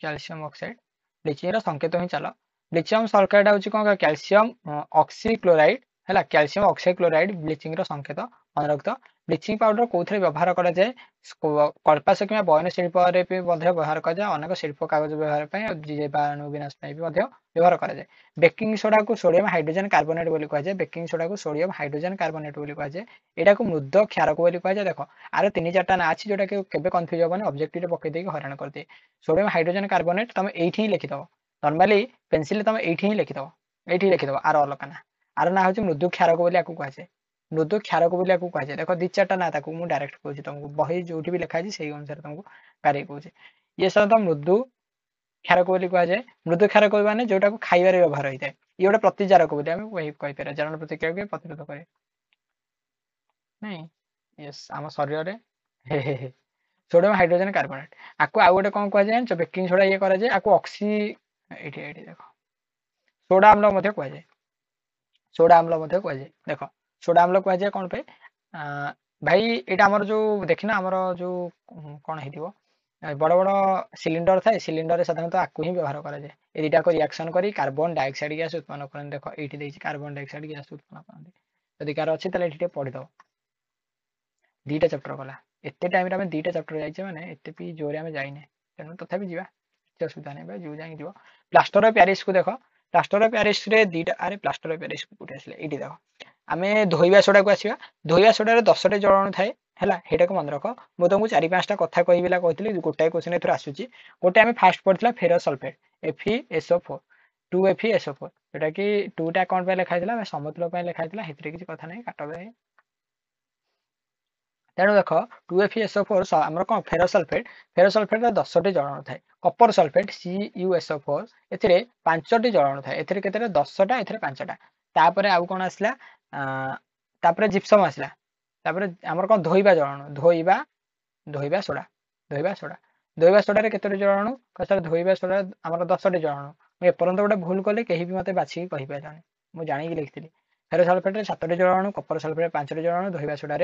कैल्शियम ऑक्साइड ब्लीचिंग संकेत ही चल ब्लीचियम सल्फाइड हूँ कौन कैल्शियम ऑक्सीक्लोराइड है कैल्शियम ऑक्सीक्लोराइड ब्लीचिंग संकेत मन रखत ब्लीचिंग पाउडर कौन व्यवहार कराए कल्पास कि बयन शिल्प व्यवहार कराए अनेक शिल्प कागज व्यवहार जीवाणु विनाश भी व्यवहार कराए बेकिंग सोडा को सोडियम हाइड्रोजन कार्बोनेट बोली कहुए बेकिंग सोडा को सोडियम हाइड्रोजन कार्बोनेट बोली कहुए यहाँ को मृद क्षारक बोली कहुए देख आर 3-4टा ना अच्छी जोटा कि केबे कन्फ्यूज हेबनी ऑब्जेक्टिव पकई हैरान करदिए सोडियम हाइड्रोजन कार्बोनेट तुम ये लिखिदव नॉर्मली पेंसिल तुम ये लिखिदव आर अलग ना आर ना हूँ मृदु क्षारक बोली कहुए मृदु क्षारक बोली कहुए देख 2-4टा ना मुझे डायरेक्ट कहूँ तुमको बही जो भी लिखाई से अनुसार तुमको गारे कहूँ ये सब मृदु क्षारक बोली कहुए मृदु क्षारक माने जोटा को खाइबार व्यवहार होता है ये गोटे प्रतिजारक बोली आम कहीपर जरण प्रतिक्रिया को प्रतिरोध करे नहीं यस आम शरीर में सोडियम हाइड्रोजन कार्बोनेट आपको आउ गोटे कौन कहुए बेकिंग सोडा ये कराए आपको ऑक्सी ये देख सोडा आम्ल कहुए सोडा आम्ल कहुए देख सोडा आम्ल कहुए कौन पे भाई यहाँ आमर जो देखना आमर जो कौन हो बड़ बड़ सिलिंडर थाए सिलिंडर साधारणतः आपको ही व्यवहार कराए ये दुटा को रिएक्शन कर कार्बन डाइऑक्साइड गैस उत्पन्न करते देख ये कार्बन डाइऑक्साइड गैस उत्पन्न करते यदि कार अच्छी ये पढ़ीद 2टा चैप्टर गला एत टाइम आम 2टा चैप्टर जाइए मैंने एत भी जोरे आम जाइने तेणु तथापि जा असुविधा नहीं जो जाए जीव प्लास्टर ऑफ पेरिस को देख प्लास्टर ऑफ पेरिस रे 2टा अरे प्लास्टर ऑफ पेरिस को आसले ये देख आम धोइबा सोडा को आसवा धोइबा सोडार 10टा जड़ाणु थाए है मन रख मुझे तुमको 4-5टा कथा कहला कहती गोटाए क्वेश्चन एथर आसूची गोटे आम फास्ट पढ़ा फेरस सल्फेट FeSO4 2FeSO4 जोटा कि 2टा कौन लिखाई समतुल लिखाई किसी कथा नहीं काट तेणु देख 2FeSO4 आमर कौन फेरसल्फेट 10टी जड़ाणु थाए कपर सल्फेट CuSO4 ए 5टी जड़ाणु थाए ए 10टा ए 5टा तापर आउ कौन आसला तापर जिप्सम आसला तापर आमर कौन धोइबा जड़ाणु धोइबा सोडा रे केतोटी जड़ाणु सर धोइबा सोडा आमर 10टी जड़ाणु मुझे एपर्यंत गोटे भूल कले कहीं भी मत बाछिकी कही पारे मुझे जानिकी लिखी फेरसल्फेट 7टी जड़ाणु कपर सल्फेट 5टी जड़ाणु धोइबा सोडा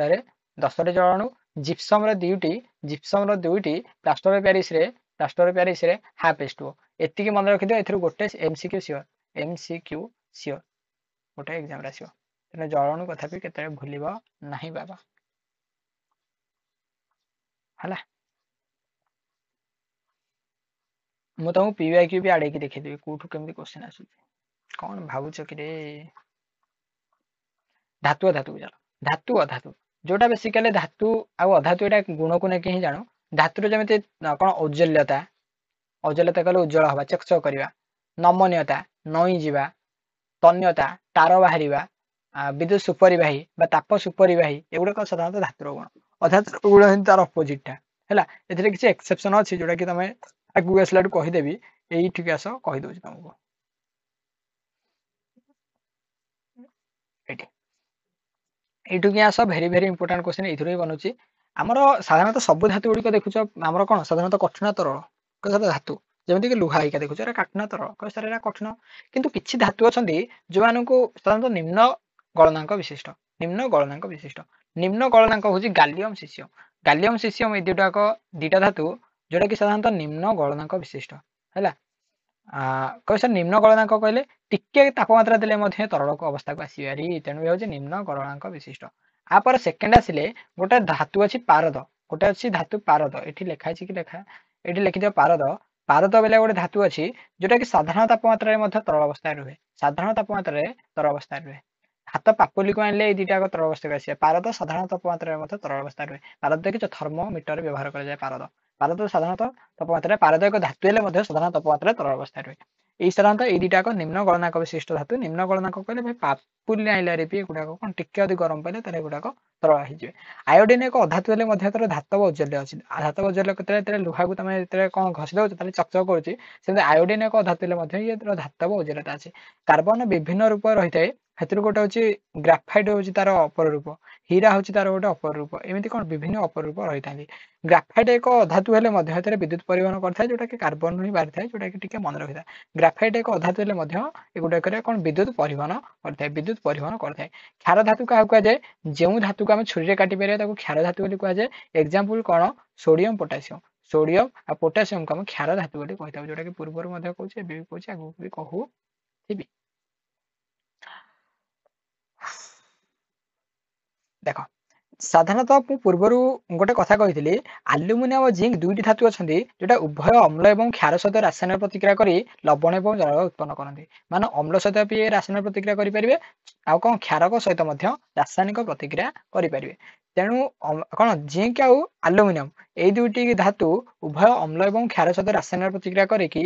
रे 10टी जड़ाणु जिप्सम दुईटी प्लास्टर ऑफ पेरिस रे हाफ H2O एतिकी मन रखि दियो एथरु गोटे MCQ सियोर गोटे एग्जाम रे आसीबो तेने जड़ाणु कथा भी केते भूलिबो नाही बाबा हला मु तुमको PYQ भी आड़े की देखिदेवी कोठू केमती क्वेश्चन आसुची कौन भावुच कि रे धातु चलो धातु अधातु जोटा बेसिकली धातु आउ अधातु एटा गुण को लेकिन ही जानो धातुर जमी कौन औज्जल्यता कहले उज्जवल हवा चकचक करवा नमनीयता नई जावा तन्यता तार बाहर विद्युत सुपरिवाही ताप सुपरिवाही एगुड़ाक साधारणतः धातुर गुण अधातुर गुण ही तार अपोजिटा है ए किसी एक्सेप्शन अच्छी जोटा कि तुम आगे आसला कहीदेवी यही आस कहीदे तुमको এইটু কি as very very important question এইথুর হি বনুছি আমার সাধারণত সবু ধাতু গুড়িক দেখুছ আমার কোন সাধারণত কঠিন তরল কয় ধাতু যেমন কি লুহা হইকা দেখুছ এটা কঠিন তরল কয় স্যার এটা কঠিন কিন্তু কিছু ধাতু অছন্তি যোমানকু সাধারণত নিম্ন গলনাঙ্ক বিশিষ্ট নিম্ন গলনাঙ্ক হচ্ছে গালিয়ম সিসিয়ম এই দুটা ধাতু जोटा कि साधारणतः निम्न गलनांक विशिष्ट है कह सर निम्न गलनांक कहले टिके तापमात्रा देले तरल अवस्था को आसपारी तेणु ये निम्न गलनांक विशिष्ट आपर सेकेंड आसिले गोटे धातु अच्छी पारद गोटे अच्छी धातु पारद ये लिखाई कि लेखा ये लिखिद पारद पारद बेले गोटे धातु अच्छी जोटा कि साधारण तापमात्रा तरल अवस्था रुहे साधारण तापमात्रा तरल अवस्था रुहे हाथ पापुली को आने दुटा तरल अवस्था आसे पारद साधारण तापमात्रा तरल अवस्था रुहे पारद देखिए थर्मोमीटर व्यवहार कराए पारद पारद साधारण तापमात्रा पारद एक धातु हेल्ले साधारण तापमात्रा तरल अवस्था रुहे यही साधारणतः ये दुटाक निम्न गलनाक विशिष्ट धातु निम्न गलनाक कहले भाई पापुली आइलारे भी गुड़ाक कौन टिके अधिक गरम पाइले तार गुड़ाक तरल हो आयोडीन एक अधातु हेल्ले तार धातव औज्जल्य अच्छी धातव औज्जल्य के लुहा को तुम जो कौन घसी दौ चकचक करुँच आयोडीन एक अधातु हेल्ले ये धातव औज्जल्यता अच्छी कार्बन विभिन्न रूप रही है से गोटे हूँ ग्राफाइट हूँ तार अपर रूप हीरा हूँ तार गोटे अपर रूप एमती कौन विभिन्न अपर रूप रही था ग्राफाइट एक धातु हेल्ले विद्युत परिवहन करता जोटा कि कार्बन ही बाहरी था जोटा कि मन रही था ग्राफाइट एक अधातु हेल्ले गुड़ाक कौन विद्युत परिवहन करता विद्युत परिवहन करता क्षार धातु क्या कहुए जो धातु को आम छुरी काटी पारे क्षार धातु कहुए एग्जांपल कौन सोडियम पोटासियम सोडियम और पोटासियम को आम क्षार धातु कही जोटा कि पूर्व कहूँ कहूँ आगू भी कहू देख साधारणतः मु पूर्वर गोटे कथा कही आल्युमिनियम और जिंक दुईटी धातु अच्छा जोटा उभय अम्ल और क्षार सहित रासायनिक प्रतिक्रिया कर लवण और जल उत्पन्न करते माने अम्ल सहित भी रासायनिक प्रतिक्रिया करेंगे आउ कौन क्षारक सहित रासायनिक प्रतिक्रिया करेंगे तेणु कौन जिंक आउ आल्युमिनियम ये दुईटी धातु उभय अम्ल और क्षार सहित रासायनिक प्रतिक्रिया करके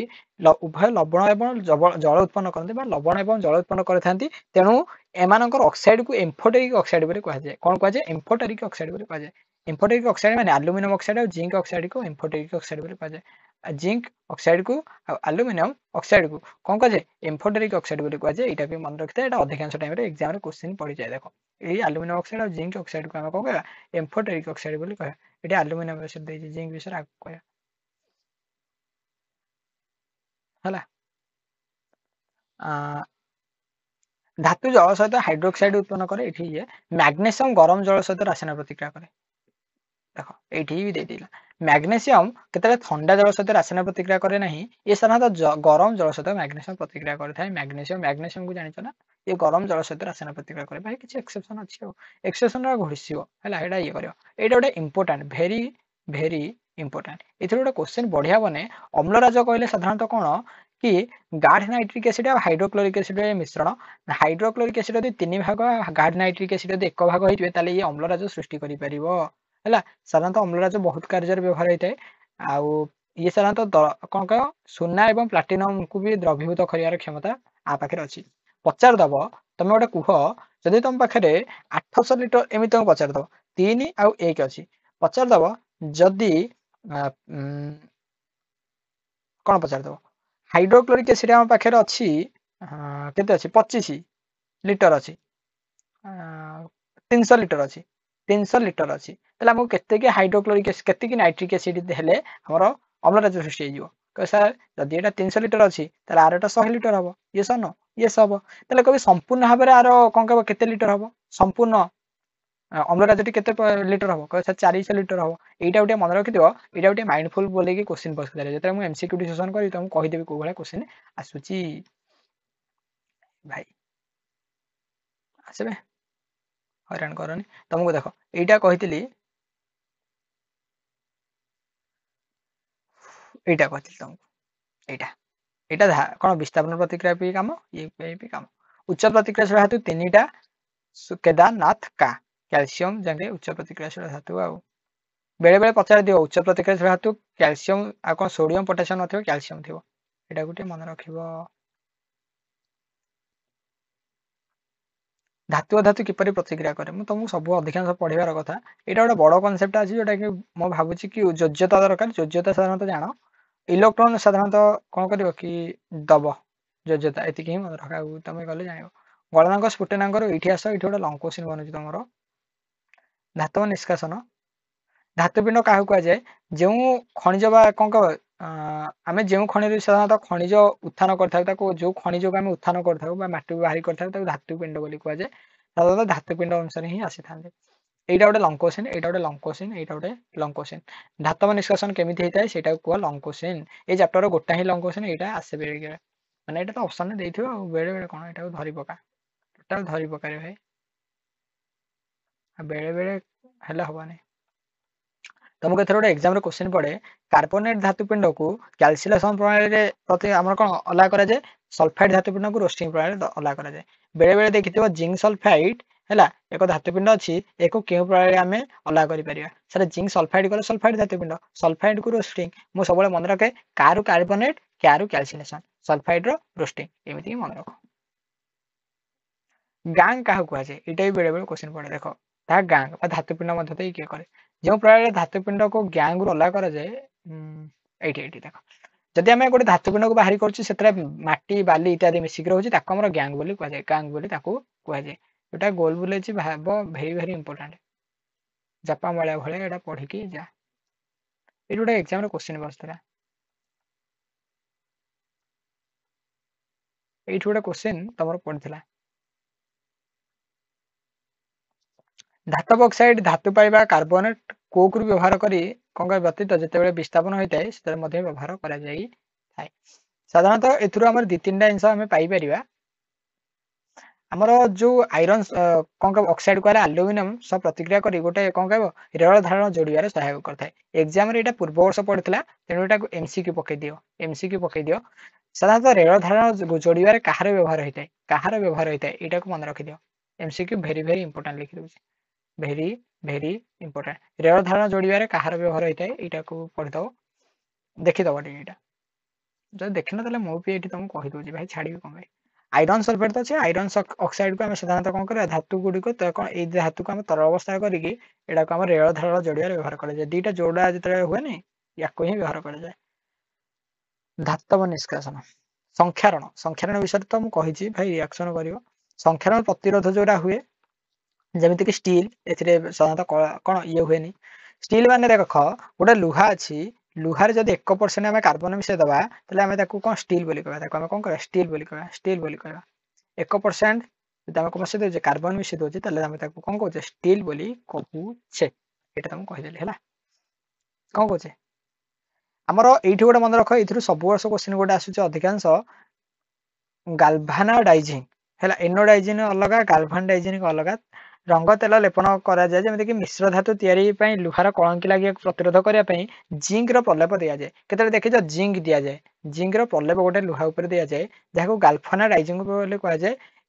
उभय लवण और जल उत्पन्न करते लवण और जल उत्पन्न करते तेणु एमानकर ऑक्साइड को एम्फोटेरिक ऑक्साइड बोली कहा जाए कौन कहा जाए एम्फोटेरिक ऑक्साइड बोली कहा जाए एम्फोटेरिक ऑक्साइड माने एल्युमिनियम ऑक्साइड और जिंक ऑक्साइड को एम्फोटेरिक ऑक्साइड बोली कहा जाए जिंक ऑक्साइड को एल्युमिनियम ऑक्साइड को कौन कहा जाए एम्फोटेरिक ऑक्साइड बोली कहा जाए एटा भी मन रखते हैं अधिकांश टाइम रे एग्जाम रे क्वेश्चन पड़ी जाए देखो ये एल्युमिनियम ऑक्साइड और जिंक ऑक्साइड को हम कौन कहबा एम्फोटेरिक ऑक्साइड बोली कहबा एटा एल्युमिनियम विषय दे जिंक विषय आगु कहबा हला धातु जल सहित हाइड्रोक्साइड उत्पन्न करे ये मैग्नेशियम गरम जल सहित रासायनिक प्रतिक्रिया करे देख ये भी देदेला मैग्नेशियम केतले ठंडा जल सहित रासायनिक प्रतिक्रिया करे नहीं ये साधारणतः गरम जल सहित मैग्नेशियम प्रतिक्रिया करता मैग्नेशियम मैग्नेशियम को जानिଛ ना ये गरम जल सहित रासायनिक प्रतिक्रिया करे भाई किसी एक्सेप्शन अच्छी हो एक्सेप्शन घोषिव है एटा ये करियो एटा गोटे इंपोर्टेंट भेरी भेरी इंपोर्टेंट एथि गोटे क्वेश्चन बढ़िया बने अम्लराज कहले साधारणतः कौन कि गाढ़ नाइट्रिक एसिड और हाइड्रोक्लोरिक एसिड मिश्रण हाइड्रोक्लोरिक एसिड यदि 3 भाग गाढ़ नाइट्रिक एसिड यदि 1 भाग होइतबे ये अम्लराज सृष्टि करि परिबो है साधारणतः अम्लराज बहुत कार्य व्यवहार होता है आउ ये साधारणतः कौन कह सुना और प्लाटिनम को भी द्रवीभूत कर क्षमता आ पाखे अच्छी पचारदब तुम गोटे कह जदि तुम पाखे 800 लिटर एमती तुम पचारदब 3 आउ 1 अच्छी पचारदब जदि कौन पचारदब हाइड्रोक्लोरिक एसिड आम पाखे अच्छी केते अच्छी 25 लिटर अच्छी 300 लिटर अच्छी 300 लिटर अच्छी आमको केत हाइड्रोक्लोरिक केत नाइट्रिक एसिड हेले आमर अम्लराज सृष्टि हो सर जदि ये 300 लिटर अच्छी तार आर 100 लिटर हम ये सन ये सब ताले कभी संपूर्ण भाव में आर कौन कह केते लिटर हम संपूर्ण अम्लराज केते लिटर हम कह 400 लिटर हम यहाँ गोटे मन रखि यहाँ गोटे माइंडफुल बोले क्वेश्चन पचारे जो मुझे एमसीक्यू डिस्कशन करी तुमको कहीदेवी कौ भाई क्वेश्चन आसूची भाई आसबे हैरान करनी तुमको देख यहाँ कही यहाँ कहती तुमको यहाँ कौन विस्थापन प्रतिक्रिया भी काम ये भी काम उच्च प्रतिक्रियाशील धातु 3टा केदारनाथ का कैल्शियम जंगे उच्च प्रतिक्रियाशील धातु आ बेले बेले पचार दियो उच्च प्रतिक्रियाशील धातु कैल्शियम आ कौन सोडियम पोटासियम नथिबो कैल्शियम थिबो एटा गुटे मन रखिबो धातु धातु किपरि प्रतिक्रिया करे मु तुमको सब अधिकांश पढ़िबार कथा एटा गोटे बड़ कनसेप्ट अछि जोटा कि मो भाबुची कि योग्यता दरकार योग्यता साधारणतः जानो इलेक्ट्रॉन साधारणतः कौन कर कि दब योग्यता एति ही मन रखा तुम गले जान गलनांक स्फुटनांक ये आस ये गोटे लंग क्वेश्चन बनुଛି तुम धातु निष्कासन धातुपिंड क्या कहुए जो खनिज कौन कह आम जो खनि साधारणतः खनिज उत्थान कर जो खनिज को आम उत्थान करती बाहरी कर धातुपिंड बोली कहुए साधारणतः धातुपिंड अनुसार ही आसी था यहाँ गोटे लंग क्वेश्चन यहाँ गोटे लंग क्वेश्चन यहाँ गोटे लंग क्वेश्चन धातव निष्कासन केमी होता है ସେଇଟା कह लंग क्वेश्चन ये चैप्टर गोटा ही लंग क्वेश्चन यहाँ आसे बेले माने ये तो ऑप्शन दे बेले बेले कौन यहाँ धरी पका टोटाल धरी पका भाई बेले बेले हेल्ला हबानी तुमको एथर गोटे एग्जाम क्वेश्चन पड़े कार्बोनेट धातुपिंड को क्याल्कुलेशन प्रणाली प्रति आमर कौन अलग कराए सल्फाइड धातुपिंड को रोस्टिंग प्रणाली अलग कराए बेले बेले देखिए जिंक सल्फाइड है एक धातुपिंड अच्छी एक क्यों प्रणाली आम अलग कर सर जिंक सल्फाइड कले सल्फाइड धातुपिंड सल्फाइड को रोस्टिंग मुझे सब मन रखे कारू कार्बोनेट क्या क्याल्कुलेशन सल्फाइड रोस्टिंग एमती मन रख गांग क्या कहुए यहाँ भी बेले बेले क्वेश्चन पड़े देख गांग धातुपिंड मध्य किए करे जो प्रणाली धातुपिंड को गैंग रु अलग कराए ये देख जदि आम गोटे धातुपिंड को बाहरी करटी बाली इत्यादि मिसिक रोचे गैंग बोली कहुए गैंग बोली कहुए जोटा गोल बुले भाव भेरी भेरी इंपोर्टाट जपा माया भाया यहाँ पढ़ी जा ये गोटे एग्जाम क्वेश्चन बसला ये गोटे क्वेश्चन तुम पड़ा धातव ऑक्साइड धातु पाइबा कार्बोनेट कोक रु व्यवहार करी कौन व्यतीत जिते विस्थापन होता है से व्यवहार करा साधारणतः एथुर आम दी तीन जिन आम पाइपर आमर जो आयरन कौन कह ऑक्साइड को आल्युमिनियम सब प्रतिक्रिया करी गोटे कौन कह रेल धारण जोड़े सहायक करता है एग्जाम यहाँ पूर्व वर्ष पड़ता तेणु यहाँ एमसीक्यू पकई दियो एमसीक्यू पकई दियो साधारणतः रेल धारण जोड़े कहार व्यवहार होता है कहार व्यवहार होता है यहाँ को मन रखिद एमसीक्यू भेरी भेरी इंपोर्टाट लिखी दूसरी भेरी भेरी इंपोर्टाट रेल धारण जोड़े कहार व्यवहार होता है यहाँ को पढ़ीदव देखीदव यहाँ जब देखना तेल मुझे तुमको कहीदे भाई छाड़ी कौन आयरन सल्फेट तो अच्छे आयरन ऑक्साइड को साधारणतः कौन कर धातु गुड़िक धातु को तरल अवस्था करके रेल धारण जोड़े व्यवहार कराए दीटा जोड़ा जो हुए नहीं या ही व्यवहार कराए धातव निष्कासन संख्यारण विषय तो मुझे भाई रिएक्शन कर संख्यारण प्रतिरोध जोड़ा हुए जमीक कि स्टील साधारणतः कौन ये हुए नहीं स्टील मान देख गोटे लुहा अच्छी लुहार जब 1% आम कार्बन मिसई दबा कौन स्टील बोली कहवा कौन कह स्टील बोली कहवा स्टील बोली कहवा 1% जब मिसई दे कार्बन मिसई दौचे कौन कहे स्टील बोली कहूचे ये तुमको कहीदेली है कौन कहे आमर ये गोटे मन रख ये सब वर्ष क्वेश्चन गोटे आसूस अधिकांश गाल्भानाडाइजिंग है एनोडाइजिन अलग गाल्भानाडाइजिन अलग रंग तेल लेपन कराए जमीक मिश्र धातु या लुहार कलंकी लगे प्रतिरोध करने जिंक प्रलेप दि जाए केतरे देखिज जिंक दि जाए जिंक प्रलेप गोटे लुहा उपर दि जाए जहाँ गाल्भानाडाइजिंग कहुए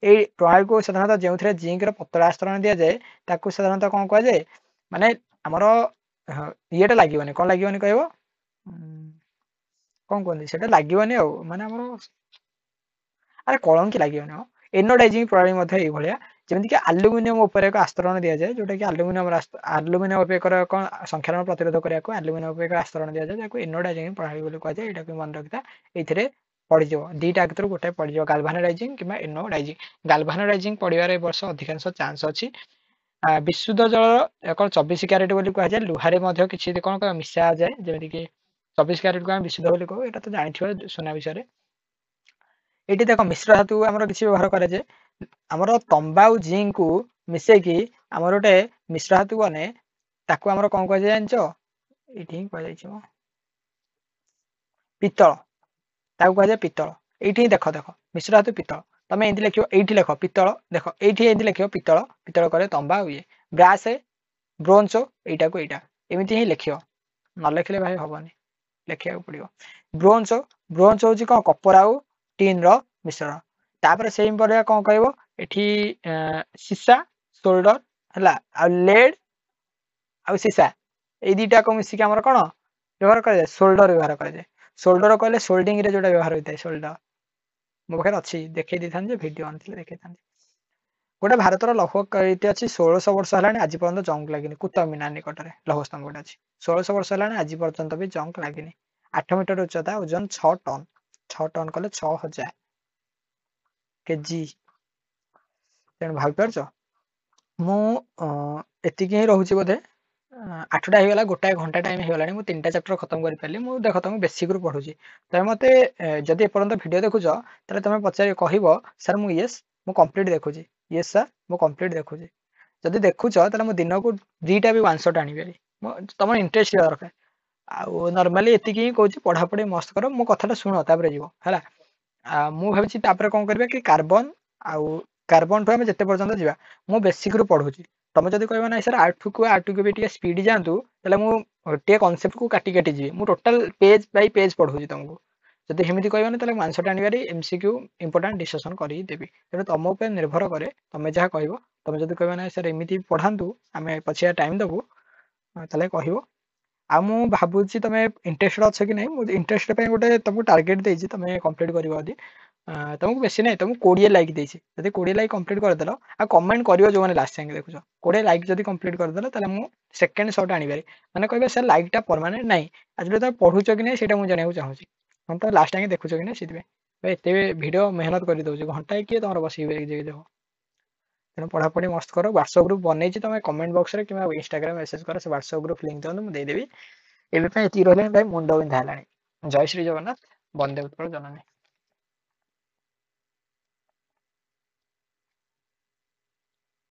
ये प्रणाली को साधारणतः जो जिंक पतला आस्तरण दि जाए साधारणतः कौन कहुए माने आमर ये लगे कौन लगे कह कौन कहते से लगे माने अरे कलंकी लगे एनोडाइजिंग प्रणाली भाया जमीक आल्युमिनियम एक आस्तरण दि जाए जोटा कि आल्युमिनियम कौन संख्यारण प्रतिरोध करने आल्युमिनियम एक आस्तरण दि जाए एनोडाइजिंग प्रणाली कहुए यहाँ मन रखता ये पड़ज दीटा भर गोटे पड़ज गाल्भानाडाइजिंग कि एनोडाइजिंग गाल्भानाडाइजिंग पढ़ार वर्ष अधिकांश चांस अच्छी विशुद्ध जल एक 24 क्यारेट बोली कहुए लुहारे किसी कौन मिसा जाए जमीक 24 क्यारेट को विशुद्ध बोली कहू यहाँ तो जानी सोना विषय ये देख मिश्र धातु आम किसी व्यवहार कराए आमर तंबा और जिंक को मिसेकी आमर गोटे मिश्र धातु बने ताकू आमर कौन कह जान ये कह पित्तल ताकू कह पित्तल ये देख देख मिश्र धातु पित्तल तुम ये लिख ये लिख पित्तल देख ये लिख पित्तल पित्तल करे तंबा ये ब्रास ब्रोंज यहाँ को यहाँ एमती ही लिख न लिखले भाई हेनी लिखा पड़ो ब्रोंज ब्रोंज हूँ कौन कपर आउ टीन मिश्रण तापर से कौन कह सीसा सोल्डर है लेड आ सीसा ये दुटा को मिसिक आम कौन व्यवहार कराए सोल्डर व्यवहार कराए सोल्डर कहले सोल्डिंग जो व्यवहार होता है सोल्डर मो पाखे अच्छी देखी था भिड आनी देखी था गोटे भारतर लौह कीर्ति अच्छी 1600 वर्ष है आज पर्यटन जंग लगे कुतुब मीनार निकट में लौह स्तंभ गोटे अच्छी 1600 वर्ष है आज पर्यटन भी जंग लगे 8 मीटर उच्चता ओजन 6 टन 6 टन कले 6000 केजी तेणु भाई पार मुक ही रोचे बोधे 8टा होगा गोटाए घंटा टाइम होगा मुझे 3टा चैप्टर खत्म कर पारि मुझे देख तुम बेसिक रू पढ़ुची तुम मत जदि एपर्यंत वीडियो देखुच तेल तुम पचार कह सर मु येस मु कंप्लीट देखुची येस सर मु कंप्लीट देखुची जदि देखुच तेल मुझे दिन को 2टा भी वन शॉट आनी तुम इंटरेस्ट दरकार आउ नॉर्मली एति ही कहूँ पढ़ापढ़ी मस्त कर मो कथा शुण तापर जीव है मु भावी कौन करवा कि कार्बन आउ कार्बन ठू आम जिते पर्यटन जा मु बेसिक रू पढ़ुची ତମେ ଯଦି କହିବ ନାଇଁ ସାର୍ ଆର୍ଟକୁ ବି ଟିକେ ସ୍ପିଡ୍ ଯାଆନ୍ତୁ ତାହେଲେ ମୁଁ ଗୋଟିଏ କନସେପ୍ଟକୁ କାଟି କାଟି ଯିବି ମୁଁ ଟୋଟାଲ ପେଜ୍ ବାଇ ପେଜ୍ ପଢଉଛି ତମକୁ ଯଦି ସେମିତି କହିବନି ତାହେଲେ ମୁଁ ଆନ୍ସରଟା ଆଣିବାରେ MCQ ଇମ୍ପୋର୍ଟାଣ୍ଟ ଡିସ୍କସନ୍ କରିକି ଦେବି ତେଣୁ ତମ ଉପରେ ନିର୍ଭର କରେ ତମେ ଯାହା କହିବ ତମେ ଯଦି କହିବ ନାଇଁ ସାର୍ ଏମିତି ପଢାନ୍ତୁ ଆମେ ପଛିଆ ଟାଇମ୍ ଦେବୁ ତାହେଲେ କହିବ ଆଉ ମୁଁ ଭାବୁଛି ତମେ ଇଣ୍ଟରେଷ୍ଟେଡ୍ ଅଛ କି ନାହିଁ ମୁଁ ଇଣ୍ଟରେଷ୍ଟ ପାଇଁ ଗୋଟେ ତମକୁ ଟାର୍ଗେଟ ଦେଇଛି ତମେ କମ୍ପ୍ଲିଟ୍ କରିବ ଯଦି ତମକୁ ବେଶୀ ନାହିଁ ତମକୁ 20 ଲାଇକ୍ ଦେଇଛି ଯଦି 20 ଲାଇକ୍ କମ୍ପ୍ଲିଟ୍ କରିଦେଲ ଆଉ କମେଣ୍ଟ କରିବ ଯୋଉମାନେ ଲାଷ୍ଟ ଯାଏଁ ଦେଖୁଛ 20 ଲାଇକ୍ ଯଦି କମ୍ପ୍ଲିଟ୍ କରିଦେଲ ତାହେଲେ ମୁଁ ସେକେଣ୍ଡ ସର୍ଟ ଆଣିବାରେ ମାନେ କହିବେ ସାର୍ ଲାଇକ୍ଟା ପରମାନେଣ୍ଟ ନାହିଁ ଆଜି ତମେ ପଢୁଛ କି ନାହିଁ ସେଇଟା ମୁଁ ଜାଣିବାକୁ ଚାହୁଁଛି ତମେ ତ ଲାଷ୍ଟ ଯାଏଁ ଦେଖୁଛ କି ନାହିଁ ସେଥିପାଇଁ ଏତେ ଭିଡ଼ିଓ ମେହନତ କରି ଦଉଛି ଘଣ୍ଟାଏ କିଏ ତମର ବସିକି ଦେଖ ତେଣୁ ପଢାପଢି ମସ୍ତ କର ହ୍ୱାଟ୍ସଆପ ଗ୍ରୁପ ବନେଇଛି ତମେ କମେଣ୍ଟ ବକ୍ସରେ କିମ୍ବା ଇନଷ୍ଟାଗ୍ରାମ ମେସେଜ କର ସେ ହ୍ୱାଟ୍ସଆପ ଗ୍ରୁପ ଲିଙ୍କ ଦିଅନ୍ତୁ ମୁଁ ଦେଇଦେବି ଏବେ ପାଇଁ ଏତିକି ରହିଲାଣି ଭାଇ ମୁଣ୍ଡ ବିନ୍ଧା ହେଲାଣି ଜୟ ଶ୍ରୀ ଜଗନ୍ନାଥ ବନ୍ଦେ ଉତ୍କଳ ଜନନୀ।